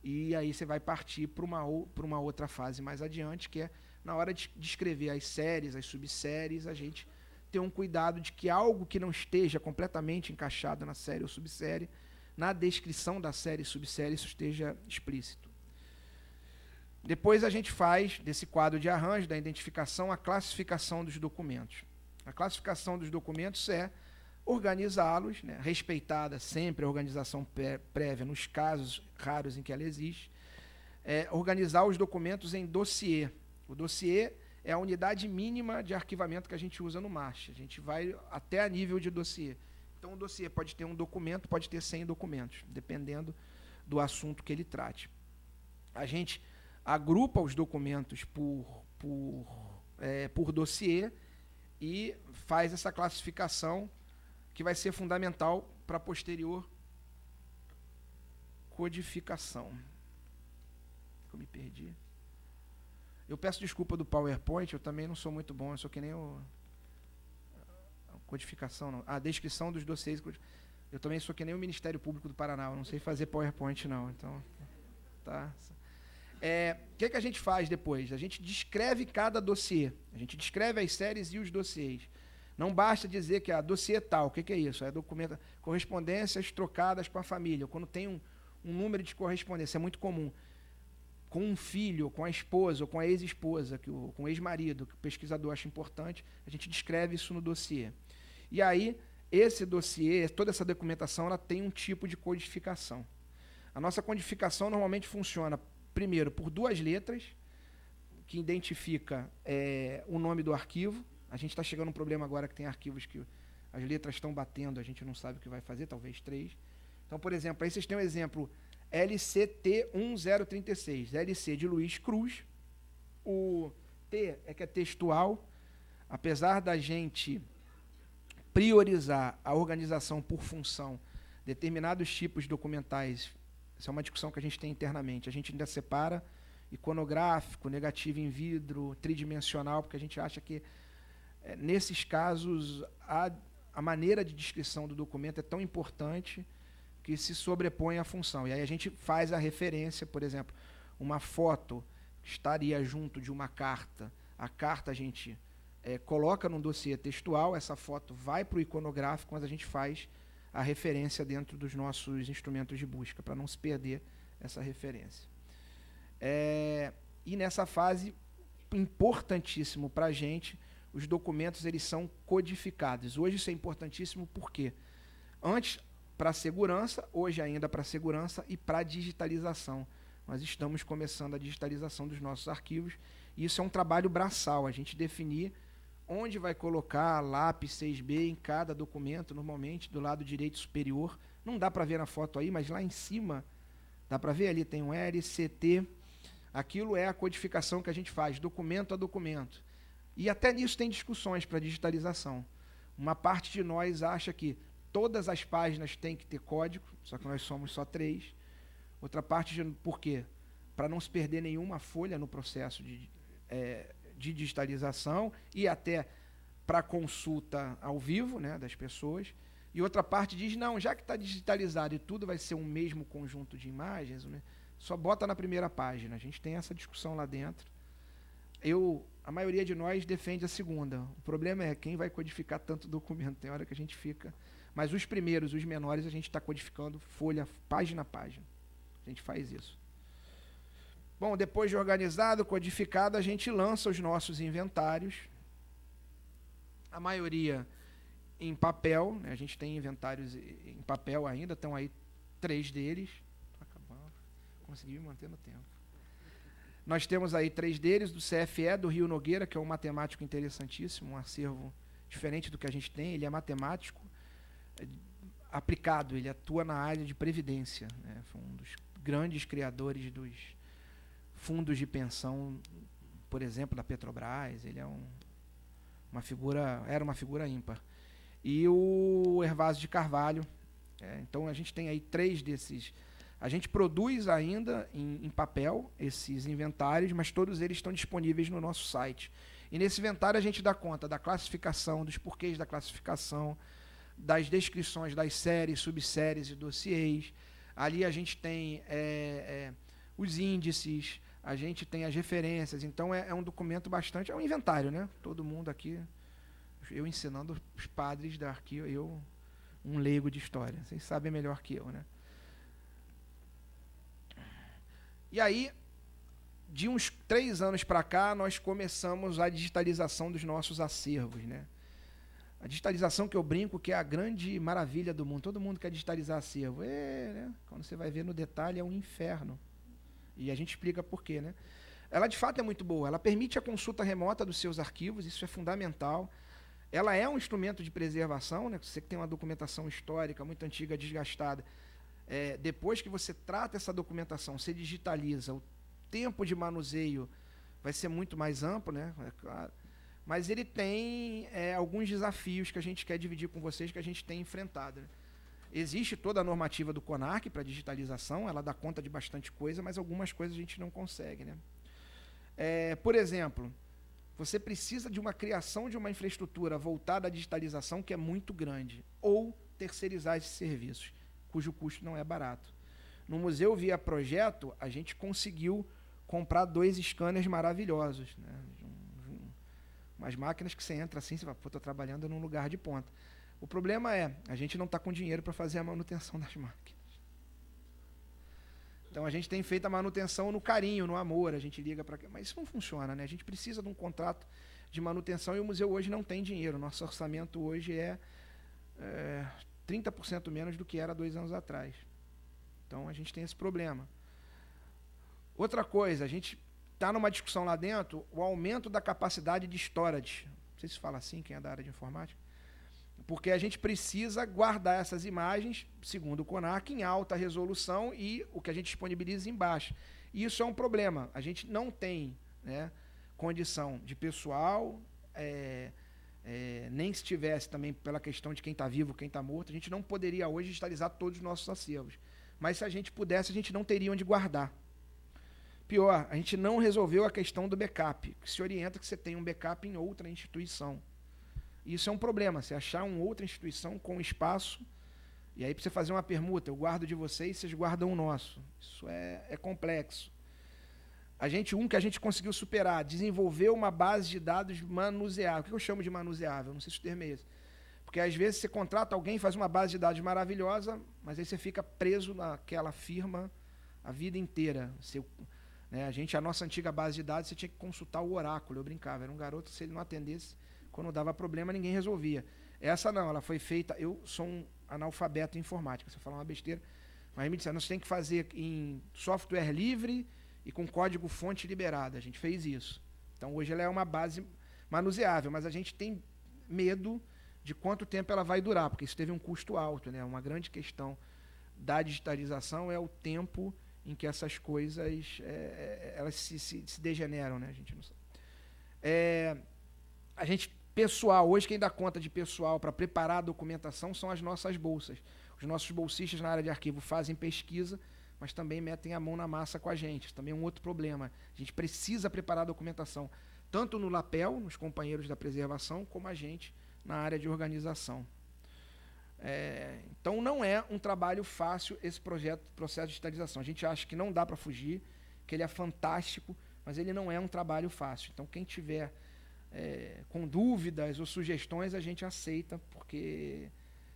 e aí você vai partir para uma outra fase mais adiante, que é na hora de descrever as séries, as subséries, a gente ter um cuidado de que algo que não esteja completamente encaixado na série ou subsérie, na descrição da série e subsérie, isso esteja explícito. Depois a gente faz, desse quadro de arranjo, da identificação, a classificação dos documentos. A classificação dos documentos é organizá-los, né, respeitada sempre a organização prévia nos casos raros em que ela existe, organizar os documentos em dossiê. O dossiê é a unidade mínima de arquivamento que a gente usa no MASH. A gente vai até a nível de dossiê. Então, o dossiê pode ter um documento, pode ter 100 documentos, dependendo do assunto que ele trate. A gente agrupa os documentos por dossiê e faz essa classificação, que vai ser fundamental para a posterior codificação. Eu me perdi. Eu peço desculpa do PowerPoint, eu também não sou muito bom, eu sou que nem a codificação, não. A descrição dos dossiês, eu também sou que nem o Ministério Público do Paraná, eu não sei fazer PowerPoint, não. Então, tá. Que a gente faz depois? A gente descreve cada dossiê, a gente descreve as séries e os dossiês. Não basta dizer que é dossiê tal. O que é isso? É documento, correspondências trocadas com a família. Quando tem um número de correspondência, é muito comum, com um filho, com a esposa, ou com a ex-esposa, com o ex-marido, que o pesquisador acha importante, a gente descreve isso no dossiê. E aí, esse dossiê, toda essa documentação, ela tem um tipo de codificação. A nossa codificação normalmente funciona, primeiro, por 2 letras, que identifica o nome do arquivo. A gente está chegando a um problema agora que tem arquivos que as letras estão batendo, a gente não sabe o que vai fazer, talvez 3. Então, por exemplo, aí vocês têm um exemplo, LCT1036, LC de Luiz Cruz, o T que é textual, apesar da gente priorizar a organização por função, determinados tipos documentais, isso é uma discussão que a gente tem internamente, a gente ainda separa iconográfico, negativo em vidro, tridimensional, porque a gente acha que, nesses casos, a maneira de descrição do documento é tão importante que se sobrepõe à função. E aí a gente faz a referência, por exemplo, uma foto que estaria junto de uma carta, a carta a gente coloca num dossiê textual, essa foto vai para o iconográfico, mas a gente faz a referência dentro dos nossos instrumentos de busca, para não se perder essa referência. E nessa fase, importantíssimo para a gente, os documentos eles são codificados. Hoje isso é importantíssimo porque antes para a segurança, hoje ainda para a segurança e para a digitalização. Nós estamos começando a digitalização dos nossos arquivos e isso é um trabalho braçal, a gente definir onde vai colocar lápis 6B em cada documento, normalmente do lado direito superior. Não dá para ver na foto aí, mas lá em cima, dá para ver ali, tem um LCT. Aquilo é a codificação que a gente faz, documento a documento. E até nisso tem discussões para digitalização. Uma parte de nós acha que todas as páginas têm que ter código, só que nós somos só 3. Outra parte, por quê? Para não se perder nenhuma folha no processo de digitalização e até para consulta ao vivo, né, das pessoas. E outra parte diz, não, já que está digitalizado e tudo vai ser um mesmo conjunto de imagens, né, só bota na primeira página. A gente tem essa discussão lá dentro. A maioria de nós defende a segunda. O problema é quem vai codificar tanto documento. Tem hora que a gente fica... Mas os primeiros, os menores, a gente está codificando folha, página a página. A gente faz isso. Bom, depois de organizado, codificado, a gente lança os nossos inventários. A maioria em papel, né? A gente tem inventários em papel ainda, estão aí 3 deles. Estou acabando, consegui me manter no tempo. Nós temos aí 3 deles, do CFE, do Rio Nogueira, que é um matemático interessantíssimo, um acervo diferente do que a gente tem. Ele é matemático aplicado, ele atua na área de previdência, né? Foi um dos grandes criadores dos fundos de pensão, por exemplo, da Petrobras. Ele é era uma figura ímpar. E o Hervásio de Carvalho. Então a gente tem aí 3 desses. A gente produz ainda em papel esses inventários, mas todos eles estão disponíveis no nosso site. E nesse inventário a gente dá conta da classificação, dos porquês da classificação, das descrições das séries, subséries e dossiês. Ali a gente tem os índices, a gente tem as referências. Então é um documento bastante... É um inventário, né? Todo mundo aqui, eu ensinando os padres da arquivo, eu, um leigo de história. Vocês sabem melhor que eu, né? E aí, de uns 3 anos para cá, nós começamos a digitalização dos nossos acervos, né? A digitalização que eu brinco que é a grande maravilha do mundo. Todo mundo quer digitalizar acervo. Né? Quando você vai ver no detalhe, é um inferno. E a gente explica por quê, né? Ela, de fato, é muito boa. Ela permite a consulta remota dos seus arquivos, isso é fundamental. Ela é um instrumento de preservação, né? Você que tem uma documentação histórica muito antiga, desgastada, depois que você trata essa documentação, você digitaliza, o tempo de manuseio vai ser muito mais amplo, né? É claro. Mas ele tem alguns desafios que a gente quer dividir com vocês, que a gente tem enfrentado, né? Existe toda a normativa do CONARC para digitalização, ela dá conta de bastante coisa, mas algumas coisas a gente não consegue, né? Por exemplo, você precisa de uma criação de uma infraestrutura voltada à digitalização que é muito grande, ou terceirizar esses serviços, cujo custo não é barato. No Museu Via Projeto, a gente conseguiu comprar 2 scanners maravilhosos, né? Umas máquinas que você entra assim, você fala, pô, estou trabalhando num lugar de ponta. O problema é, a gente não está com dinheiro para fazer a manutenção das máquinas. Então a gente tem feito a manutenção no carinho, no amor, a gente liga para... Mas isso não funciona, né? A gente precisa de um contrato de manutenção e o museu hoje não tem dinheiro. Nosso orçamento hoje é 30% menos do que era 2 anos atrás. Então a gente tem esse problema. Outra coisa, a gente está numa discussão lá dentro, o aumento da capacidade de storage. Não sei se fala assim, quem é da área de informática. Porque a gente precisa guardar essas imagens, segundo o CONAC, em alta resolução e o que a gente disponibiliza em baixa. E isso é um problema. A gente não tem, né, condição de pessoal, nem se tivesse também pela questão de quem está vivo, quem está morto, a gente não poderia hoje digitalizar todos os nossos acervos. Mas se a gente pudesse, a gente não teria onde guardar. Pior, a gente não resolveu a questão do backup, que se orienta que você tem um backup em outra instituição. Isso é um problema, você achar uma outra instituição com espaço, e aí para você fazer uma permuta, eu guardo de vocês, vocês guardam o nosso. Isso é complexo. Que a gente conseguiu superar, desenvolver uma base de dados manuseável. O que eu chamo de manuseável? Não sei se o termo é esse. Porque às vezes você contrata alguém, faz uma base de dados maravilhosa, mas aí você fica preso naquela firma a vida inteira. A nossa antiga base de dados, você tinha que consultar o oráculo, eu brincava, era um garoto, se ele não atendesse, quando dava problema, ninguém resolvia. Essa não, ela foi feita, eu sou um analfabeto em informática, se eu falar uma besteira, mas me disseram, você tem que fazer em software livre e com código-fonte liberado. A gente fez isso. Então, hoje ela é uma base manuseável, mas a gente tem medo de quanto tempo ela vai durar, porque isso teve um custo alto, né? Uma grande questão da digitalização é o tempo em que essas coisas elas se degeneram, né? A gente não sabe. Pessoal, hoje quem dá conta de pessoal para preparar a documentação são as nossas bolsas. Os nossos bolsistas na área de arquivo fazem pesquisa, mas também metem a mão na massa com a gente. Isso também é um outro problema. A gente precisa preparar a documentação, tanto no LAPEL, nos companheiros da preservação, como a gente na área de organização. Então não é um trabalho fácil esse processo de digitalização. A gente acha que não dá para fugir, que ele é fantástico, mas ele não é um trabalho fácil. Então quem tiver com dúvidas ou sugestões, a gente aceita, porque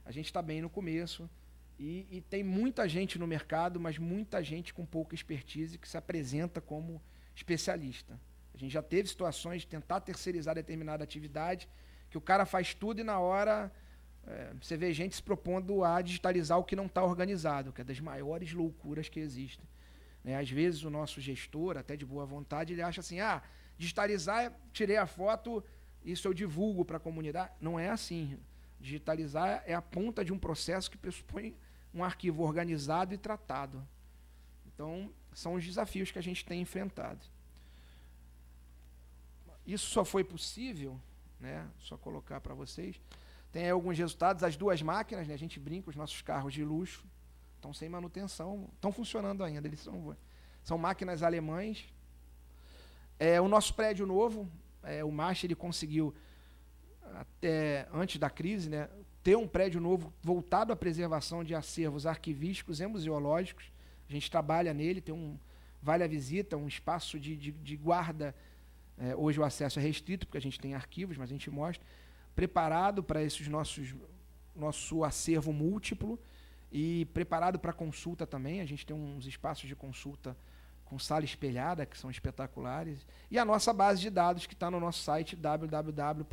a gente está bem no começo e tem muita gente no mercado, mas muita gente com pouca expertise que se apresenta como especialista. A gente já teve situações de tentar terceirizar determinada atividade, que o cara faz tudo e na hora você vê gente se propondo a digitalizar o que não está organizado, que é das maiores loucuras que existem. Às vezes o nosso gestor, até de boa vontade, ele acha assim, digitalizar, tirei a foto, isso eu divulgo para a comunidade. Não é assim. Digitalizar é a ponta de um processo que pressupõe um arquivo organizado e tratado. Então, são os desafios que a gente tem enfrentado. Isso só foi possível, né? Só colocar para vocês. Tem aí alguns resultados, as 2 máquinas, né? A gente brinca, os nossos carros de luxo estão sem manutenção, estão funcionando ainda, eles são máquinas alemãs. O nosso prédio novo, o MASH, ele conseguiu, até antes da crise, né, ter um prédio novo voltado à preservação de acervos arquivísticos e museológicos. A gente trabalha nele, tem um vale a visita, um espaço de guarda. Hoje o acesso é restrito, porque a gente tem arquivos, mas a gente mostra, preparado para esses nosso acervo múltiplo e preparado para consulta também. A gente tem uns espaços de consulta com sala espelhada, que são espetaculares, e a nossa base de dados, que está no nosso site www.mash.br,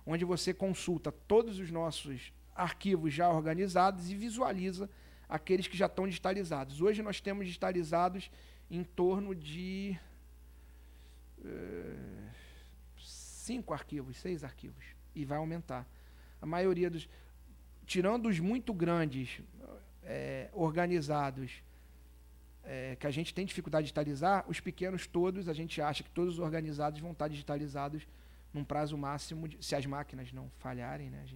onde você consulta todos os nossos arquivos já organizados e visualiza aqueles que já estão digitalizados. Hoje nós temos digitalizados em torno de 5 arquivos, 6 arquivos, e vai aumentar. A maioria tirando os muito grandes, organizados, que a gente tem dificuldade de digitalizar, os pequenos todos, a gente acha que todos os organizados vão estar digitalizados num prazo máximo, se as máquinas não falharem, né? A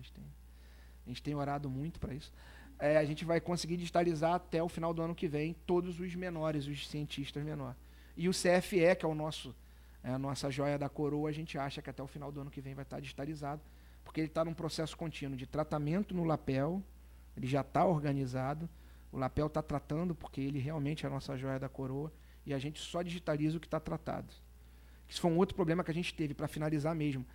gente tem orado muito para isso. A gente vai conseguir digitalizar até o final do ano que vem todos os menores, os cientistas menores. E o CFE, que é a nossa joia da coroa, a gente acha que até o final do ano que vem vai estar digitalizado, porque ele está num processo contínuo de tratamento no LAPEL, ele já está organizado, o LAPEL está tratando, porque ele realmente é a nossa joia da coroa, e a gente só digitaliza o que está tratado. Isso foi um outro problema que a gente teve, para finalizar mesmo.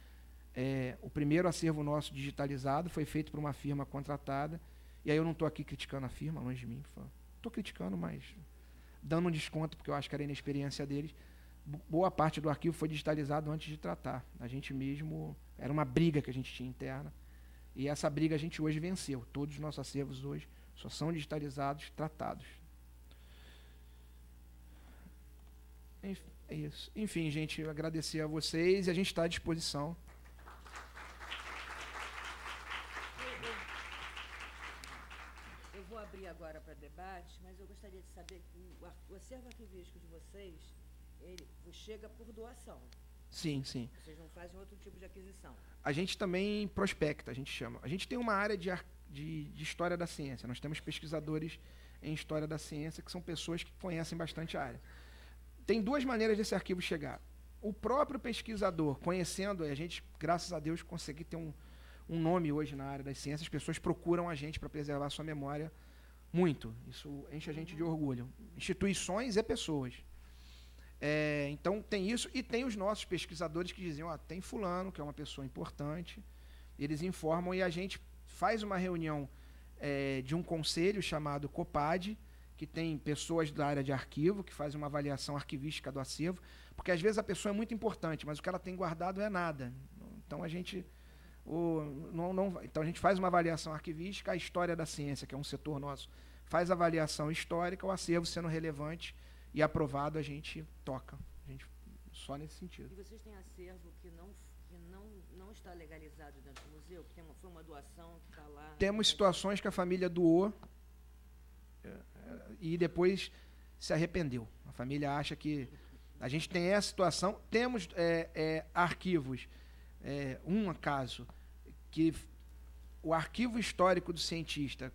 O primeiro acervo nosso digitalizado foi feito por uma firma contratada, e aí eu não estou aqui criticando a firma, longe de mim. Estou criticando, mas dando um desconto, porque eu acho que era a inexperiência deles. Boa parte do arquivo foi digitalizado antes de tratar. A gente mesmo, era uma briga que a gente tinha interna, e essa briga a gente hoje venceu. Todos os nossos acervos hoje só são digitalizados, tratados. É isso. Enfim, gente, agradecer a vocês e a gente está à disposição. Eu vou abrir agora para debate, mas eu gostaria de saber que o acervo arquivístico de vocês, ele chega por doação. Sim, sim. Vocês não fazem outro tipo de aquisição. A gente também prospecta, a gente chama. A gente tem uma área de história da ciência. Nós temos pesquisadores em história da ciência, que são pessoas que conhecem bastante a área. Tem duas maneiras desse arquivo chegar. O próprio pesquisador, conhecendo, a gente, graças a Deus, conseguiu ter um nome hoje na área das ciências, as pessoas procuram a gente para preservar a sua memória muito. Isso enche a gente de orgulho. Instituições e pessoas. Então, tem isso, e tem os nossos pesquisadores que dizem, tem fulano, que é uma pessoa importante, eles informam, e a gente faz uma reunião de um conselho chamado COPAD, que tem pessoas da área de arquivo, que fazem uma avaliação arquivística do acervo, porque às vezes a pessoa é muito importante, mas o que ela tem guardado é nada. Então a gente faz uma avaliação arquivística, a história da ciência, que é um setor nosso, faz avaliação histórica, o acervo sendo relevante e aprovado, a gente toca. Só nesse sentido. E vocês têm acervo que não está legalizado dentro do museu? Que foi uma doação que está lá? Temos situações que a família doou e depois se arrependeu. A família acha que... A gente tem essa situação. Temos arquivos. Um caso que o arquivo histórico do cientista,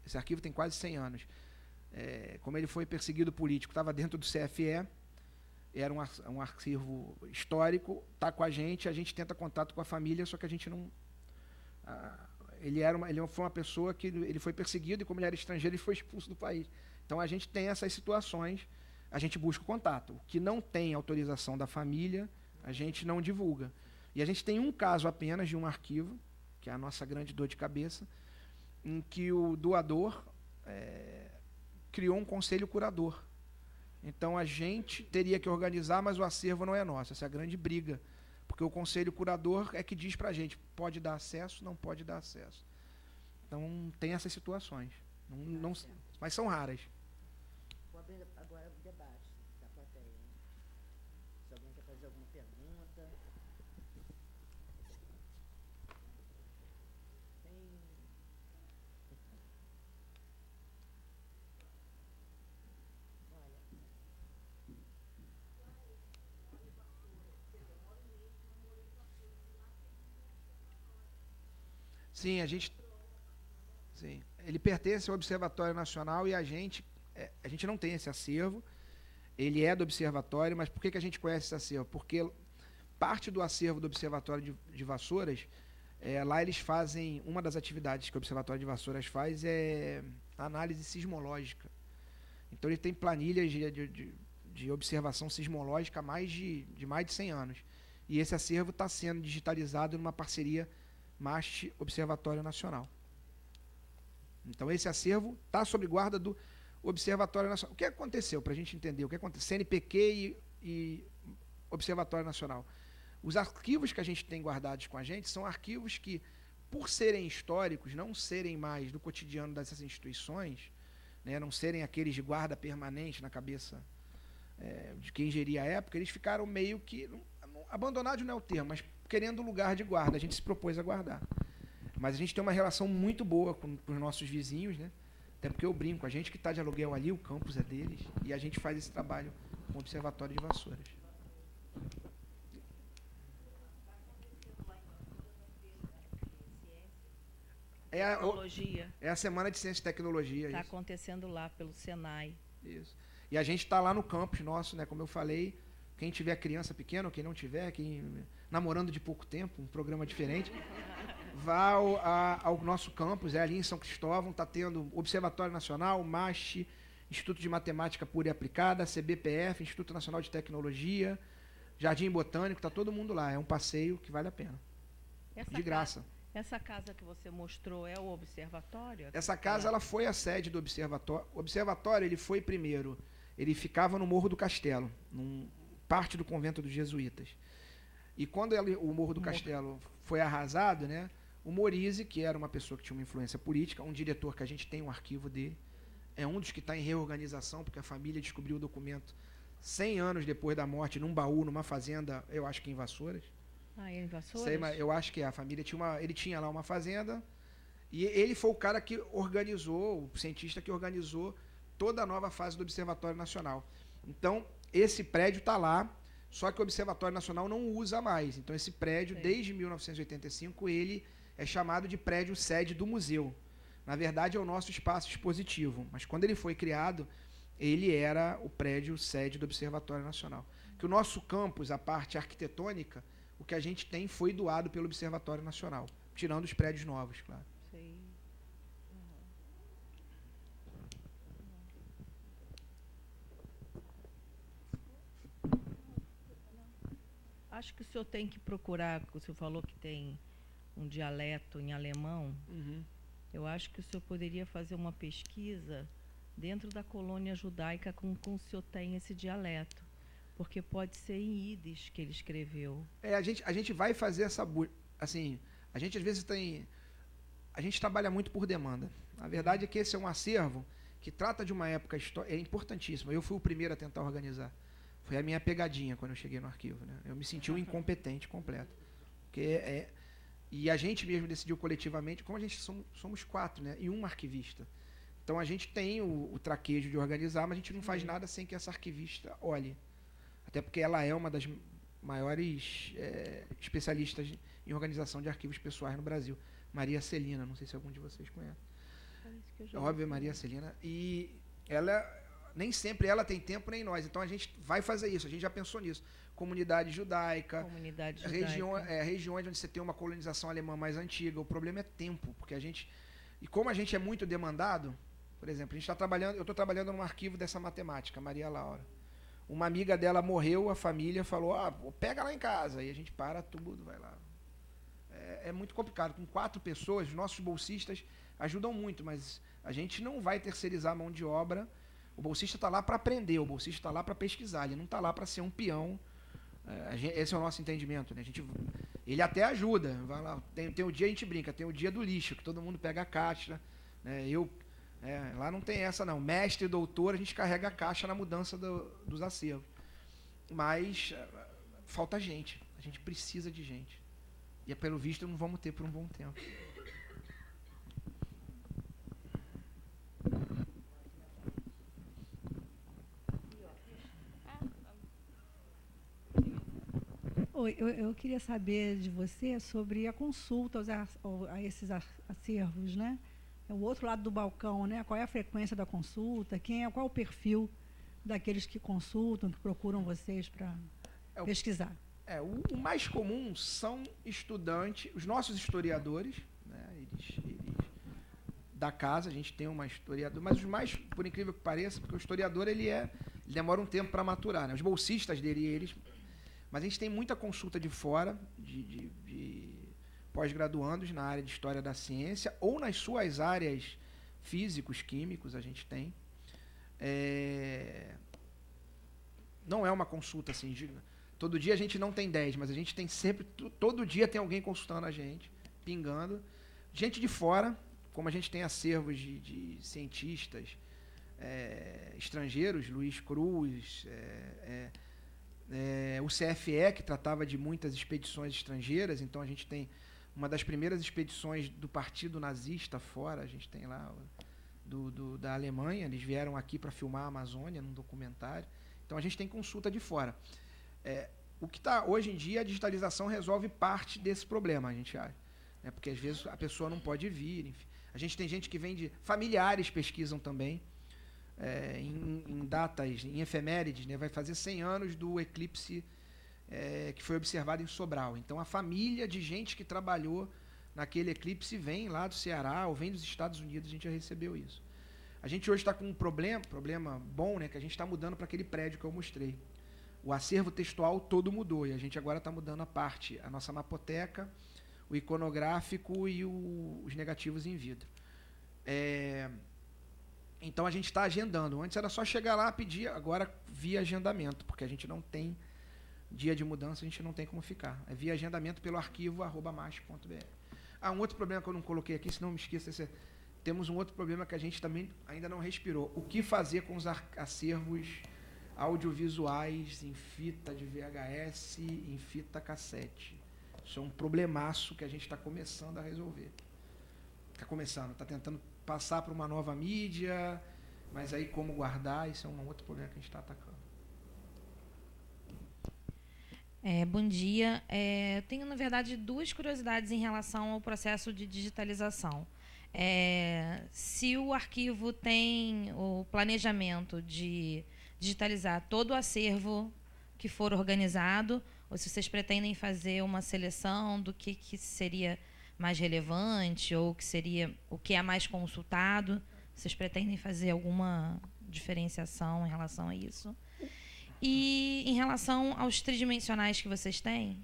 esse arquivo tem quase 100 anos, como ele foi perseguido político, estava dentro do CFE, era um arquivo histórico, está com a gente tenta contato com a família, só que a gente não... Ele foi uma pessoa que ele foi perseguido, e como ele era estrangeiro, ele foi expulso do país. Então a gente tem essas situações, a gente busca o contato. O que não tem autorização da família, a gente não divulga. E a gente tem um caso apenas de um arquivo, que é a nossa grande dor de cabeça, em que o doador criou um conselho curador. Então a gente teria que organizar, mas o acervo não é nosso. Essa é a grande briga. Porque o conselho curador é que diz para a gente, pode dar acesso, não pode dar acesso. Então tem essas situações. Mas são raras. Vou abrir agora o debate da plateia. Se alguém quer fazer alguma pergunta. Sim, sim, ele pertence ao Observatório Nacional, e a gente não tem esse acervo. Ele é do Observatório, mas por que a gente conhece esse acervo? Porque parte do acervo do Observatório de Vassouras, lá eles fazem, uma das atividades que o Observatório de Vassouras faz é análise sismológica. Então ele tem planilhas de observação sismológica há mais de 100 anos. E esse acervo está sendo digitalizado numa parceria MAST Observatório Nacional. Então esse acervo está sob guarda do Observatório Nacional. O que aconteceu, para a gente entender? O que aconteceu? CNPq e Observatório Nacional. Os arquivos que a gente tem guardados com a gente são arquivos que, por serem históricos, não serem mais do cotidiano dessas instituições, não serem aqueles de guarda permanente na cabeça de quem geria a época, eles ficaram meio que... Abandonados não é o termo, mas querendo lugar de guarda. A gente se propôs a guardar. Mas a gente tem uma relação muito boa com os nossos vizinhos, até porque eu brinco, a gente que está de aluguel ali, o campus é deles, e a gente faz esse trabalho com o Observatório de Vassouras. É a Semana de Ciência e Tecnologia. Está acontecendo lá pelo Senai. Isso. E a gente está lá no campus nosso, como eu falei, quem tiver criança pequena, ou quem não tiver, quem namorando de pouco tempo, um programa diferente, vá ao nosso campus, ali em São Cristóvão, está tendo Observatório Nacional, MAST, Instituto de Matemática Pura e Aplicada, CBPF, Instituto Nacional de Tecnologia, Jardim Botânico, está todo mundo lá. É um passeio que vale a pena. De graça. Essa casa que você mostrou é o observatório? Essa casa ela foi a sede do observatório. O observatório ele foi primeiro, ele ficava no Morro do Castelo, parte do convento dos jesuítas. E quando o Morro do Castelo foi arrasado, né, o Morise, que era uma pessoa que tinha uma influência política, um diretor que a gente tem um arquivo dele, é um dos que está em reorganização, porque a família descobriu o documento 100 anos depois da morte, num baú, numa fazenda, eu acho que em Vassouras. Em Vassouras? Sei, mas eu acho que a família ele tinha lá uma fazenda, e ele foi o cara que organizou, o cientista que organizou toda a nova fase do Observatório Nacional. Então, esse prédio está lá, só que o Observatório Nacional não usa mais. Então, esse prédio, desde 1985, ele é chamado de prédio sede do museu. Na verdade, é o nosso espaço expositivo, mas quando ele foi criado, ele era o prédio sede do Observatório Nacional. Que o nosso campus, a parte arquitetônica, o que a gente tem foi doado pelo Observatório Nacional, tirando os prédios novos, claro. Sei. Acho que o senhor tem que procurar, o senhor falou que tem um dialeto em alemão. Eu acho que o senhor poderia fazer uma pesquisa dentro da colônia judaica com o senhor tem esse dialeto. Porque pode ser em Yiddish que ele escreveu. A gente vai fazer essa... Assim, a gente às vezes tem... A gente trabalha muito por demanda. A verdade é que esse é um acervo que trata de uma época histórica... É importantíssimo. Eu fui o primeiro a tentar organizar. Foi a minha pegadinha quando eu cheguei no arquivo. Né? Eu me senti um incompetente completo. E a gente mesmo decidiu coletivamente, como a gente somos 4, né? E um arquivista. Então a gente tem o traquejo de organizar, mas a gente não faz nada sem que essa arquivista olhe. Até porque ela é uma das maiores especialistas em organização de arquivos pessoais no Brasil. Maria Celina, não sei se algum de vocês conhece. Óbvio, Maria Celina. E ela, nem sempre ela tem tempo, nem nós. Então a gente vai fazer isso, a gente já pensou nisso. Comunidade judaica, regiões onde você tem uma colonização alemã mais antiga. O problema é tempo, porque e como a gente é muito demandado, por exemplo, eu estou trabalhando num arquivo dessa matemática, Maria Laura. Uma amiga dela morreu, a família falou, pega lá em casa. E a gente para tudo, vai lá. É muito complicado. Com 4 pessoas, os nossos bolsistas ajudam muito, mas a gente não vai terceirizar a mão de obra. O bolsista está lá para aprender, o bolsista está lá para pesquisar, ele não está lá para ser um peão. Esse é o nosso entendimento. Né? Ele até ajuda. Vai lá, tem o dia, a gente brinca, tem o dia do lixo, que todo mundo pega a caixa. Né? Lá não tem essa não, mestre, doutor, a gente carrega a caixa na mudança dos acervos. Mas falta gente, a gente precisa de gente. E pelo visto não vamos ter por um bom tempo. Oi, eu queria saber de você sobre a consulta a esses acervos, né? O outro lado do balcão, né? Qual é a frequência da consulta? Qual é o perfil daqueles que consultam, que procuram vocês para pesquisar? O mais comum são estudantes, os nossos historiadores, né? Eles da casa, a gente tem uma historiadora, mas os mais, por incrível que pareça, porque o historiador ele demora um tempo para maturar, né? Os bolsistas dele, mas a gente tem muita consulta de fora, de pós-graduandos na área de História da Ciência, ou nas suas áreas físicos, químicos, a gente tem. Não é uma consulta assim, todo dia a gente não tem 10, mas a gente tem sempre, todo dia tem alguém consultando a gente, pingando. Gente de fora, como a gente tem acervos de cientistas estrangeiros, Luiz Cruz, o CFE, que tratava de muitas expedições estrangeiras, então a gente tem uma das primeiras expedições do partido nazista fora, a gente tem lá da Alemanha, eles vieram aqui para filmar a Amazônia num documentário, então a gente tem consulta de fora. O que está hoje em dia, a digitalização resolve parte desse problema, a gente acha, né? Porque às vezes a pessoa não pode vir, enfim. A gente tem gente que vem familiares pesquisam também, em datas, em efemérides, né? Vai fazer 100 anos do eclipse que foi observado em Sobral. Então, a família de gente que trabalhou naquele eclipse vem lá do Ceará ou vem dos Estados Unidos, a gente já recebeu isso. A gente hoje está com um problema bom, né, que a gente está mudando para aquele prédio que eu mostrei. o acervo textual todo mudou, e a gente agora está mudando a nossa mapoteca, o iconográfico e os negativos em vidro. Então, a gente está agendando. Antes era só chegar lá, pedir, agora via agendamento, porque a gente não tem dia de mudança, a gente não tem como ficar. É via agendamento pelo arquivo @mach.br. Um outro problema que eu não coloquei aqui, senão me esqueça, temos um outro problema que a gente também ainda não respirou. O que fazer com os acervos audiovisuais em fita de VHS, em fita cassete? Isso é um problemaço que a gente está começando a resolver. Está tentando passar para uma nova mídia, mas aí como guardar, isso é um outro problema que a gente está atacando. Bom dia. Tenho, na verdade, 2 curiosidades em relação ao processo de digitalização. Se o arquivo tem o planejamento de digitalizar todo o acervo que for organizado, ou se vocês pretendem fazer uma seleção do que seria mais relevante, ou o que é mais consultado, vocês pretendem fazer alguma diferenciação em relação a isso? E em relação aos tridimensionais que vocês têm,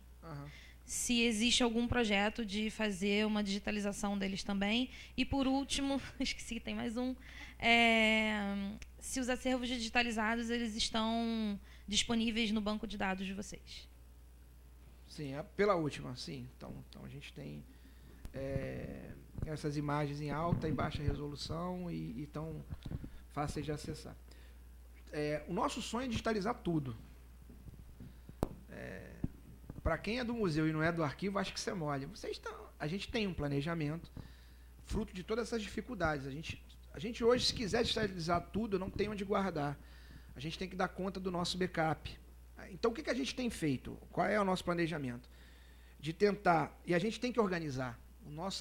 se existe algum projeto de fazer uma digitalização deles também. E, por último, esqueci, tem mais um, se os acervos digitalizados eles estão disponíveis no banco de dados de vocês. Sim, pela última, sim. Então a gente tem essas imagens em alta e baixa resolução e estão fáceis de acessar. O nosso sonho é digitalizar tudo. Para quem é do museu e não é do arquivo, acho que você mole. A gente tem um planejamento fruto de todas essas dificuldades. A gente hoje, se quiser digitalizar tudo, não tem onde guardar. A gente tem que dar conta do nosso backup. Então, o que a gente tem feito? Qual é o nosso planejamento? De tentar... E a gente tem que organizar.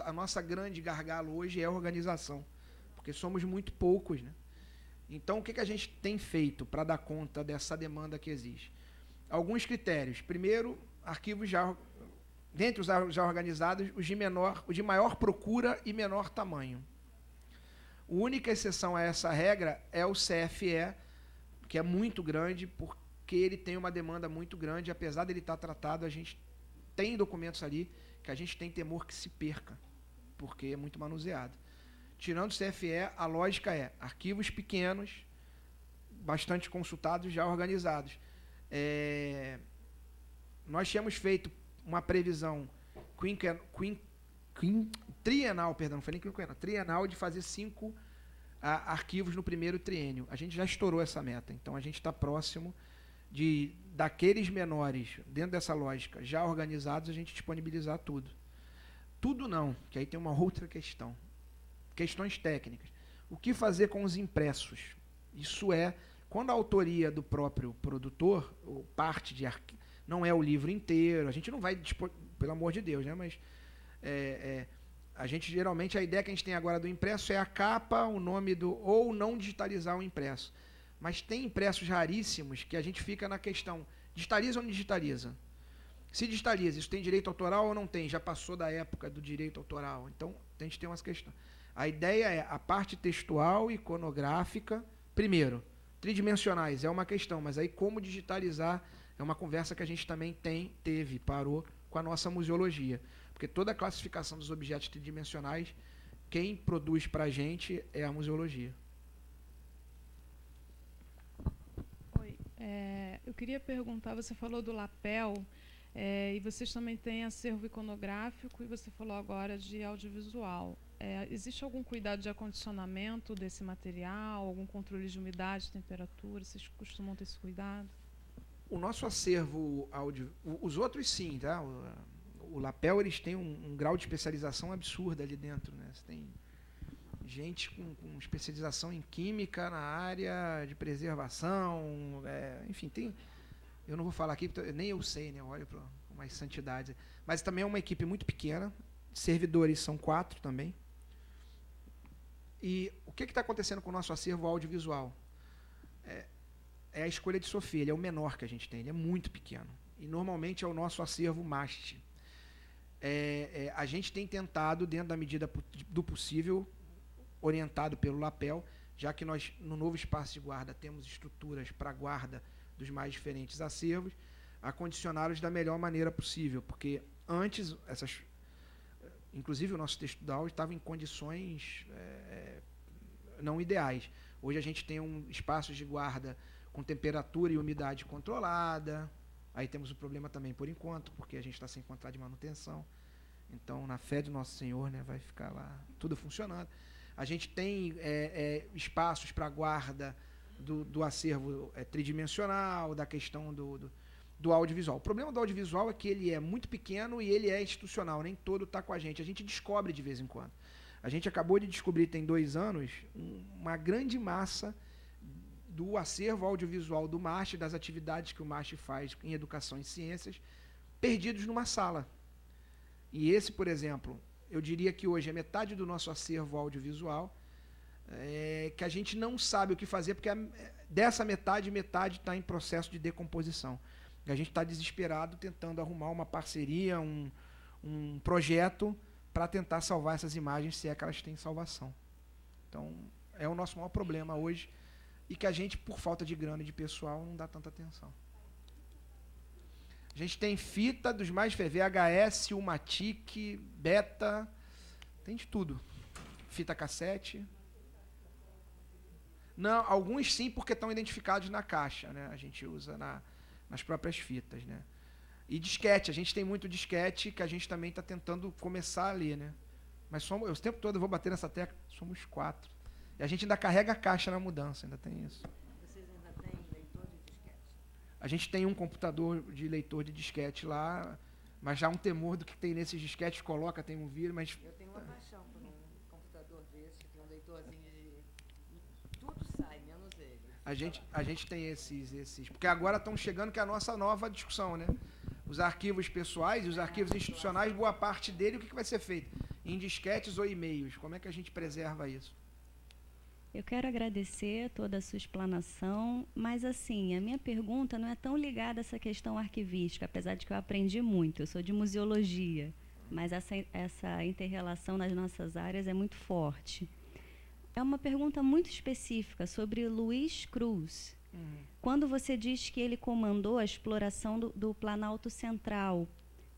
A nossa grande gargalo hoje é a organização, porque somos muito poucos, né? Então, o que a gente tem feito para dar conta dessa demanda que existe? Alguns critérios. Primeiro, arquivos dentre os já organizados, os de maior procura e menor tamanho. A única exceção a essa regra é o CFE, que é muito grande, porque ele tem uma demanda muito grande. Apesar dele estar tratado, a gente tem documentos ali que a gente tem temor que se perca, porque é muito manuseado. Tirando o CFE, a lógica é arquivos pequenos, bastante consultados, já organizados. Nós tínhamos feito uma previsão trienal de fazer 5 arquivos no primeiro triênio. A gente já estourou essa meta, então a gente está próximo daqueles menores, dentro dessa lógica, já organizados, a gente disponibilizar tudo. Tudo não, que aí tem uma outra questão. Questões técnicas. O que fazer com os impressos? Isso quando a autoria do próprio produtor, ou parte de arquivo, não é o livro inteiro, a gente não vai, pelo amor de Deus, né? Mas a gente geralmente, a ideia que a gente tem agora do impresso é a capa, o nome ou não digitalizar o impresso. Mas tem impressos raríssimos que a gente fica na questão, digitaliza ou não digitaliza? Se digitaliza, isso tem direito autoral ou não tem? Já passou da época do direito autoral. Então, a gente tem umas questões. A ideia é a parte textual, iconográfica, primeiro, tridimensionais é uma questão, mas aí como digitalizar é uma conversa que a gente também parou com a nossa museologia. Porque toda a classificação dos objetos tridimensionais, quem produz para a gente é a museologia. Oi, eu queria perguntar, você falou do lapel, e vocês também têm acervo iconográfico, e você falou agora de audiovisual. Existe algum cuidado de acondicionamento desse material, algum controle de umidade, temperatura? Vocês costumam ter esse cuidado? O nosso acervo os outros sim, tá? O lapel, eles têm um grau de especialização absurda ali dentro, né? Você tem gente com especialização em química na área de preservação, enfim, tem... Eu não vou falar aqui, porque nem eu sei, né? Eu olho para umas santidades. Mas também é uma equipe muito pequena, servidores são 4 também. E o que está acontecendo com o nosso acervo audiovisual? É a escolha de Sofia, ele é o menor que a gente tem, ele é muito pequeno. E normalmente é o nosso acervo MAST. A gente tem tentado, dentro da medida do possível, orientado pelo lapel, já que nós, no novo espaço de guarda, temos estruturas para guarda dos mais diferentes acervos, acondicioná-los da melhor maneira possível, porque antes, inclusive o nosso texto da aula estava em condições não ideais. Hoje a gente tem espaços de guarda com temperatura e umidade controlada. Aí temos o problema também por enquanto, porque a gente está sem contrato de manutenção. Então, na fé do Nosso Senhor, né, vai ficar lá tudo funcionando. A gente tem espaços para guarda do acervo tridimensional, da questão do audiovisual. O problema do audiovisual é que ele é muito pequeno e ele é institucional, nem todo está com a gente descobre de vez em quando. A gente acabou de descobrir, tem 2 anos, uma grande massa do acervo audiovisual do MAST, das atividades que o MAST faz em educação e ciências, perdidos numa sala. E esse, por exemplo, eu diria que hoje é metade do nosso acervo audiovisual, que a gente não sabe o que fazer, porque dessa metade está em processo de decomposição. E a gente está desesperado tentando arrumar uma parceria, um projeto para tentar salvar essas imagens, se é que elas têm salvação. Então, é o nosso maior problema hoje, e que a gente, por falta de grana e de pessoal, não dá tanta atenção. A gente tem fita dos mais VHS, Ulmatic, Beta, tem de tudo. Fita cassete. Não, alguns sim, porque estão identificados na caixa, né? A gente usa nas próprias fitas, né? E disquete, a gente tem muito disquete que a gente também está tentando começar a ler, né? Mas o tempo todo eu vou bater nessa tecla, somos 4. E a gente ainda carrega a caixa na mudança, ainda tem isso. Vocês ainda têm leitor de disquete? A gente tem um computador de leitor de disquete lá, mas já um temor do que tem nesses disquetes, tem um vírus, mas... Eu tenho uma paixão por um computador desse, que tem um leitorzinho de... Tudo sai, menos ele. A gente tem esses... Porque agora estão chegando, que é a nossa nova discussão, né? Os arquivos pessoais e os arquivos institucionais, boa parte dele, o que vai ser feito? Em disquetes ou e-mails? Como é que a gente preserva isso? Eu quero agradecer toda a sua explanação, mas assim, a minha pergunta não é tão ligada a essa questão arquivística, apesar de que eu aprendi muito, eu sou de museologia, mas essa inter-relação nas nossas áreas é muito forte. É uma pergunta muito específica sobre Luiz Cruz. Quando você diz que ele comandou a exploração do Planalto Central,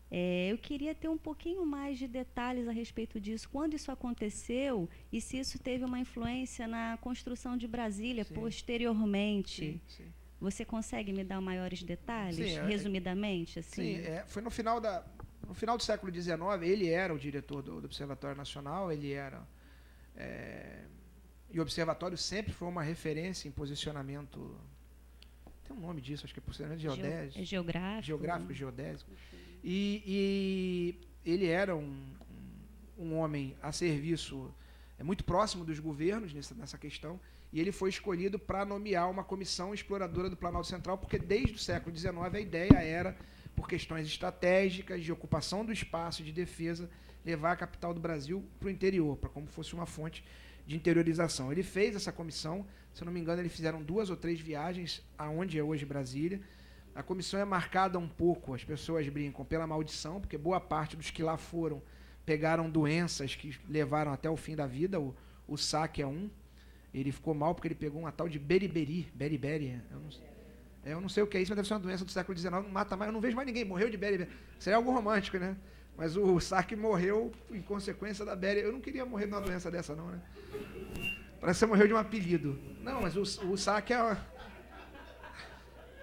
eu queria ter um pouquinho mais de detalhes a respeito disso. Quando isso aconteceu e se isso teve uma influência na construção de Brasília posteriormente. Sim. Você consegue me dar maiores detalhes, resumidamente? Assim? Sim, foi no final do século XIX, ele era o diretor do Observatório Nacional, ele era... e o Observatório sempre foi uma referência em posicionamento... Tem um nome disso, acho que é posicionamento geodésico. Geográfico. Geodésico. E ele era um homem a serviço muito próximo dos governos nessa questão, e ele foi escolhido para nomear uma comissão exploradora do Planalto Central, porque desde o século XIX a ideia era, por questões estratégicas, de ocupação do espaço, de defesa, levar a capital do Brasil para o interior, para como fosse uma fonte de interiorização. Ele fez essa comissão, se eu não me engano, eles fizeram 2 ou 3 viagens aonde é hoje Brasília. A comissão é marcada um pouco, as pessoas brincam, pela maldição, porque boa parte dos que lá foram pegaram doenças que levaram até o fim da vida. O Saque é um. Ele ficou mal porque ele pegou uma tal de beriberi. Eu não sei o que é isso, mas deve ser uma doença do século XIX, não mata mais. Eu não vejo mais ninguém, morreu de beriberi. Seria algo romântico, né? Mas o Saque morreu em consequência da beriberi. Eu não queria morrer de uma doença dessa, não, né? Parece que você morreu de um apelido. Não, mas o Saque é...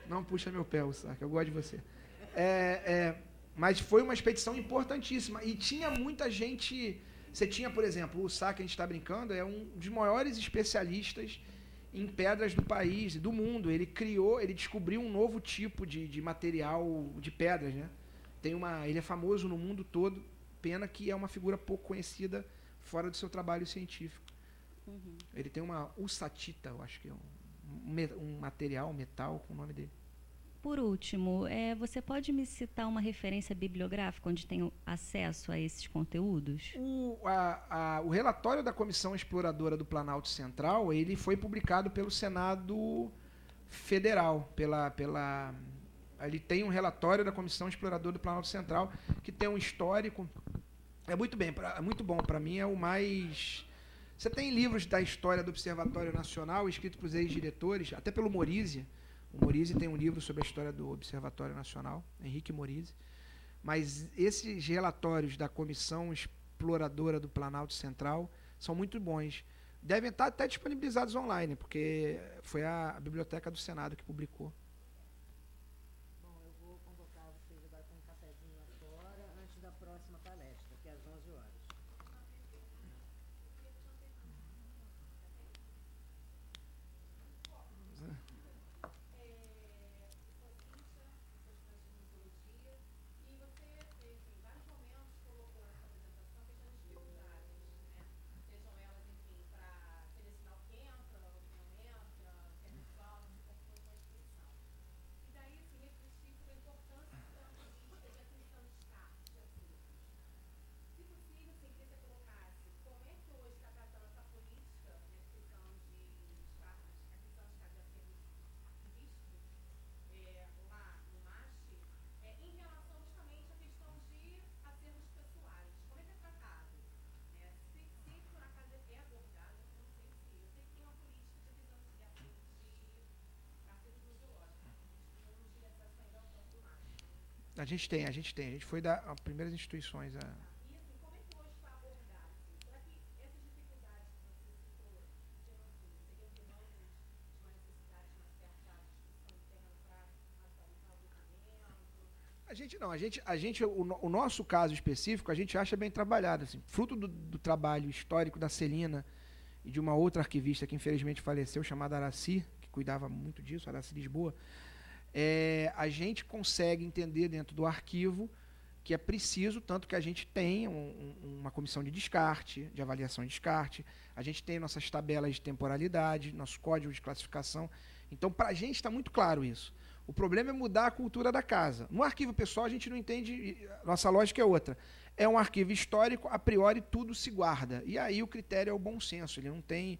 Não puxa meu pé, o Saque, eu gosto de você. Mas foi uma expedição importantíssima. E tinha muita gente... Você tinha, por exemplo, o Saque, a gente está brincando, é um dos maiores especialistas em pedras do país e do mundo. Ele descobriu um novo tipo de material de pedras, né? Ele é famoso no mundo todo, pena que é uma figura pouco conhecida fora do seu trabalho científico. Ele tem uma ussatita, eu acho que é um material, um metal com o nome dele. Por último, você pode me citar uma referência bibliográfica onde tenho acesso a esses conteúdos? O relatório da Comissão Exploradora do Planalto Central, ele foi publicado pelo Senado Federal, ele tem um relatório da Comissão Exploradora do Planalto Central, que tem um histórico. É muito bom, para mim é o mais... Você tem livros da história do Observatório Nacional, escritos por ex-diretores, até pelo Morizzi. O Morizzi tem um livro sobre a história do Observatório Nacional, Henrique Morizzi. Mas esses relatórios da Comissão Exploradora do Planalto Central são muito bons. Devem estar até disponibilizados online, porque foi a Biblioteca do Senado que publicou. Bom, eu vou convocar vocês agora para um cafezinho lá fora, antes da próxima palestra, que é às 11 horas. A gente tem. A gente foi das primeiras instituições a... O nosso caso específico, a gente acha bem trabalhado, assim, fruto do trabalho histórico da Celina e de uma outra arquivista que infelizmente faleceu, chamada Araci, que cuidava muito disso, Araci Lisboa. A gente consegue entender dentro do arquivo que é preciso, tanto que a gente tem uma comissão de descarte, de avaliação de descarte, a gente tem nossas tabelas de temporalidade, nosso código de classificação. Então, para a gente está muito claro isso. O problema é mudar a cultura da casa. No arquivo pessoal, a gente não entende, nossa lógica é outra. É um arquivo histórico, a priori tudo se guarda. E aí o critério é o bom senso, ele não tem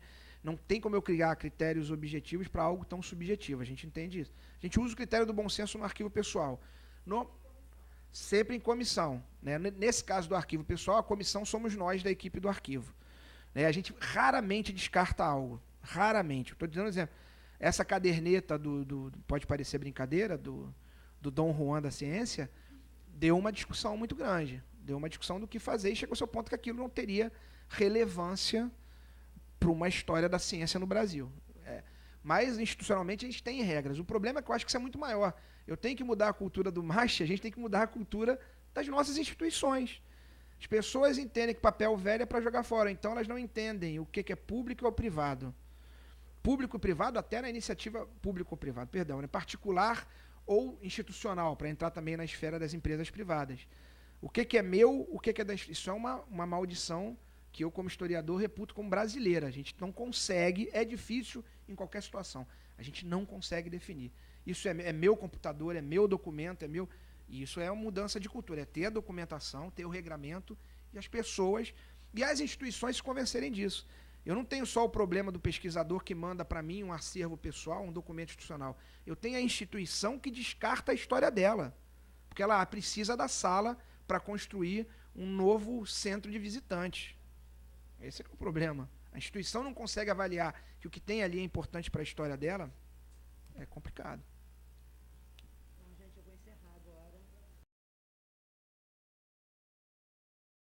como eu criar critérios objetivos para algo tão subjetivo, a gente entende isso. A gente usa o critério do bom senso no arquivo pessoal. Sempre em comissão. Né? Nesse caso do arquivo pessoal, a comissão somos nós da equipe do arquivo. Né? A gente raramente descarta algo. Raramente. Estou dando um exemplo. Essa caderneta pode parecer brincadeira, do Dom Juan da ciência, deu uma discussão muito grande. Deu uma discussão do que fazer e chegou ao seu ponto que aquilo não teria relevância para uma história da ciência no Brasil. Mas, institucionalmente, a gente tem regras. O problema é que eu acho que isso é muito maior. Eu tenho que mudar a cultura do MASH, a gente tem que mudar a cultura das nossas instituições. As pessoas entendem que papel velho é para jogar fora, então elas não entendem o que é público ou privado. Público e privado, até na iniciativa público ou privado, perdão, né? Particular ou institucional, para entrar também na esfera das empresas privadas. O que é meu, o que é da... Isso é uma maldição que eu, como historiador, reputo como brasileira. A gente não consegue, é difícil em qualquer situação, a gente não consegue definir. Isso é meu computador, é meu documento, é meu... E isso é uma mudança de cultura, é ter a documentação, ter o regramento e as pessoas e as instituições se convencerem disso. Eu não tenho só o problema do pesquisador que manda para mim um acervo pessoal, um documento institucional. Eu tenho a instituição que descarta a história dela, porque ela precisa da sala para construir um novo centro de visitantes. Esse é o problema. A instituição não consegue avaliar que o que tem ali é importante para a história dela, é complicado.